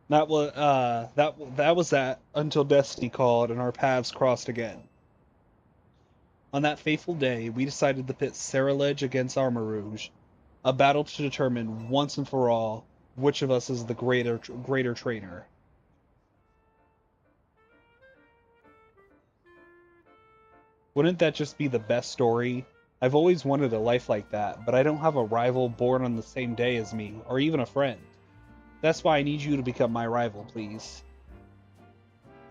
that was that until Destiny called and our paths crossed again. On that fateful day, we decided to pit Ceruledge against Armarouge, a battle to determine once and for all which of us is the greater trainer. Wouldn't that just be the best story? I've always wanted a life like that, but I don't have a rival born on the same day as me, or even a friend. That's why I need you to become my rival, please.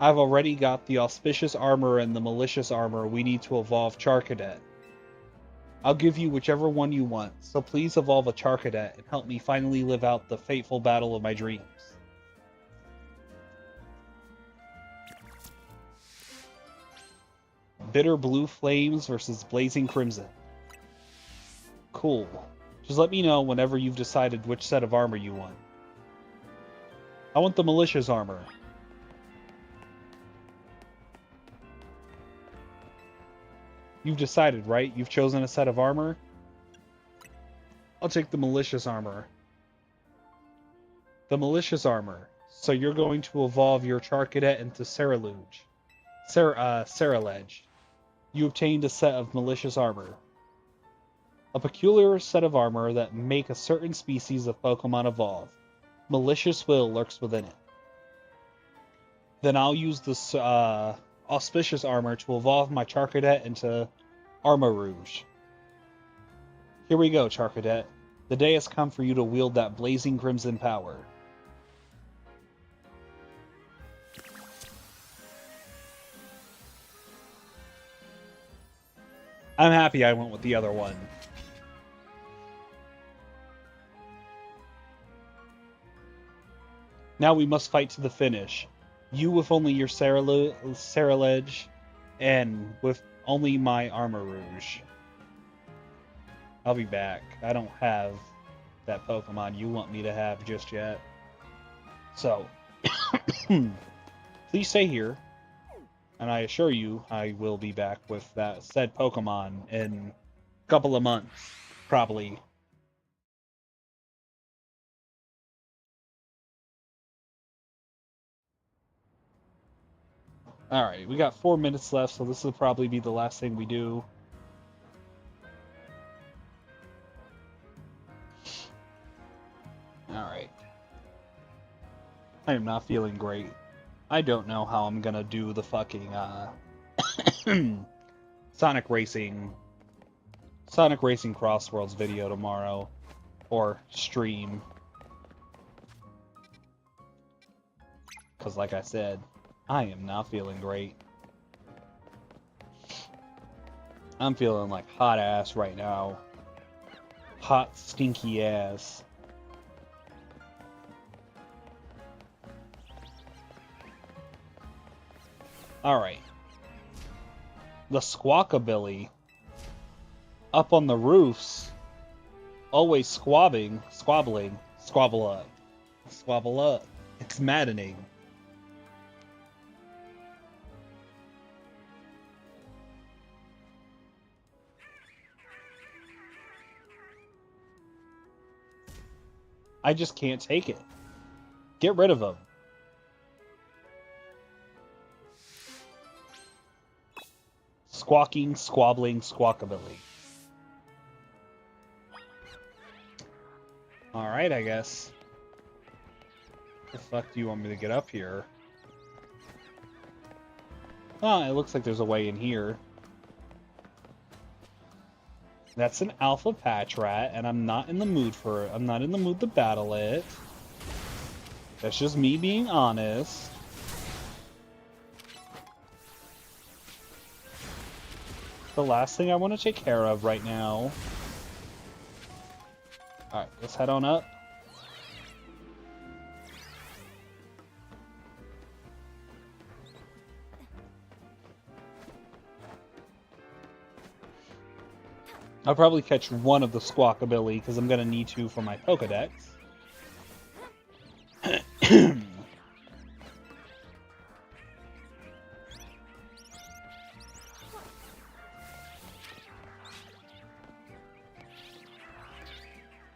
I've already got the auspicious armor and the malicious armor we need to evolve Charcadet. I'll give you whichever one you want, so please evolve a Charcadet and help me finally live out the fateful battle of my dreams. Bitter Blue Flames versus Blazing Crimson. Cool. Just let me know whenever you've decided which set of armor you want. I want the malicious armor. You've decided, right? You've chosen a set of armor? I'll take the malicious armor. The malicious armor. So you're going to evolve your Charcadet into Ceruledge. Ceruledge. You obtained a set of malicious armor. A peculiar set of armor that make a certain species of Pokemon evolve. Malicious will lurks within it. Then I'll use this auspicious armor to evolve my Charcadet into Armarouge. Here we go, Charcadet. The day has come for you to wield that blazing crimson power. I'm happy I went with the other one. Now we must fight to the finish. You with only your Ceruledge, and with only my Armarouge. I'll be back. I don't have that Pokemon you want me to have just yet. So, please stay here, and I assure you I will be back with that said Pokemon in a couple of months, probably. Alright, we got 4 minutes left, so this will probably be the last thing we do. Alright. I am not feeling great. I don't know how I'm gonna do the fucking, Sonic Racing Crossworlds video tomorrow. or stream. Because like I said, I am not feeling great. I'm feeling like hot ass right now. Hot, stinky ass. Alright. The squawkabilly up on the roofs, always squabbling, squabble up. It's maddening. I just can't take it. Get rid of him. Squawking, squabbling, squawkabilly. Alright, I guess. The fuck do you want me to get up here? Oh, it looks like there's a way in here. That's an alpha patch rat, and I'm not in the mood for it. I'm not in the mood to battle it. That's just me being honest. The last thing I want to take care of right now. Alright, let's head on up. I'll probably catch one of the squawkabilly because I'm going to need to for my Pokedex.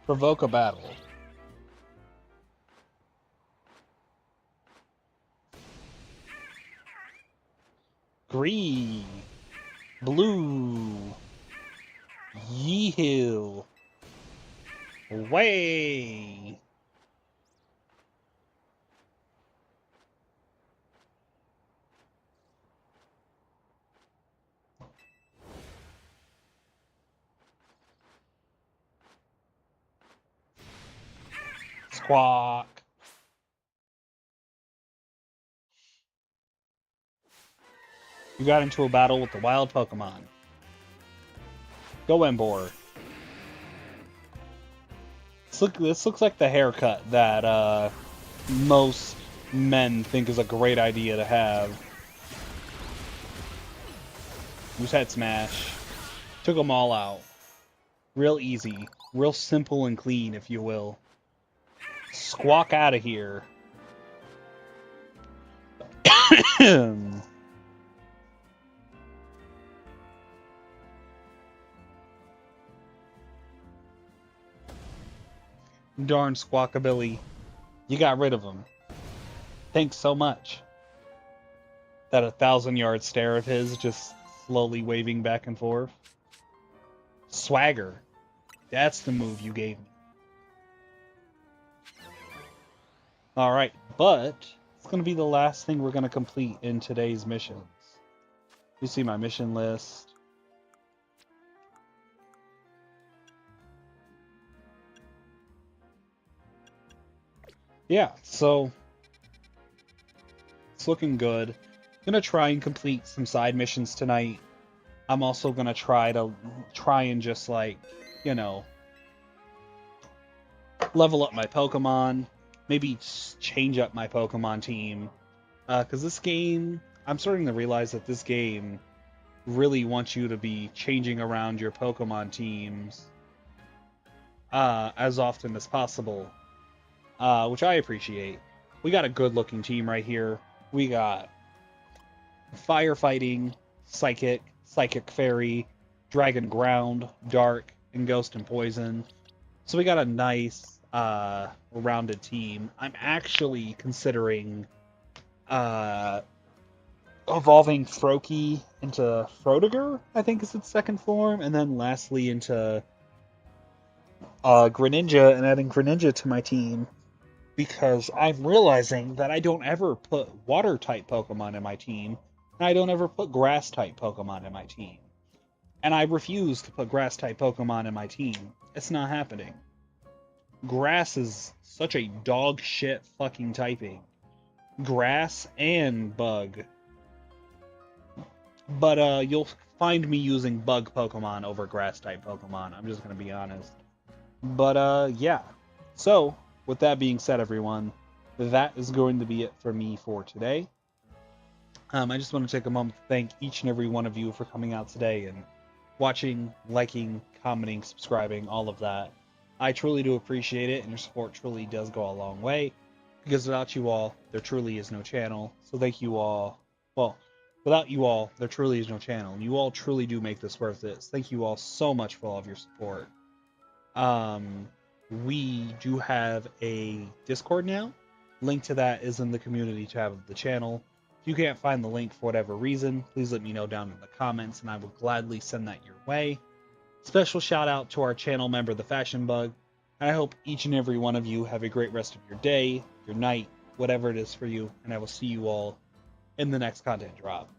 Provoke a battle. Green. Blue. Yee-hill. Way. Squawk. You got into a battle with the wild Pokemon. Go Embor. This looks like the haircut that most men think is a great idea to have. Who's head smash? Took them all out. Real easy. Real simple and clean, if you will. Squawk out of here. Darn Squawkabilly. You got rid of him. Thanks so much. That 1,000-yard stare of his just slowly waving back and forth. Swagger. That's the move you gave me. Alright, but it's going to be the last thing we're going to complete in today's missions. You see my mission list. Yeah, so it's looking good. I'm gonna try and complete some side missions tonight. I'm also gonna try and just like, you know, level up my Pokemon, maybe change up my Pokemon team. Because this game, I'm starting to realize that this game really wants you to be changing around your Pokemon teams as often as possible. Which I appreciate. We got a good-looking team right here. We got Firefighting, Psychic, Psychic Fairy, Dragon Ground, Dark, and Ghost and Poison. So we got a nice, rounded team. I'm actually considering evolving Froakie into Frodiger, I think is its second form, and then lastly into Greninja, and adding Greninja to my team. Because I'm realizing that I don't ever put water-type Pokemon in my team, and I don't ever put grass-type Pokemon in my team. And I refuse to put grass-type Pokemon in my team. It's not happening. Grass is such a dog shit fucking typing. Grass and bug. But you'll find me using bug Pokemon over grass type Pokemon. I'm just gonna be honest. But yeah. So, with that being said, everyone, that is going to be it for me for today. I just want to take a moment to thank each and every one of you for coming out today and watching, liking, commenting, subscribing, all of that. I truly do appreciate it, and your support truly does go a long way. Because without you all, there truly is no channel. So thank you all. Well, without you all, there truly is no channel. You all truly do make this worth it. So thank you all so much for all of your support. We do have a Discord now. Link to that is in the community tab of the channel. If you can't find the link for whatever reason, please let me know down in the comments and I will gladly send that your way. Special shout out to our channel member, the Fashion Bug. And I hope each and every one of you have a great rest of your day, your night, whatever it is for you, and I will see you all in the next content drop.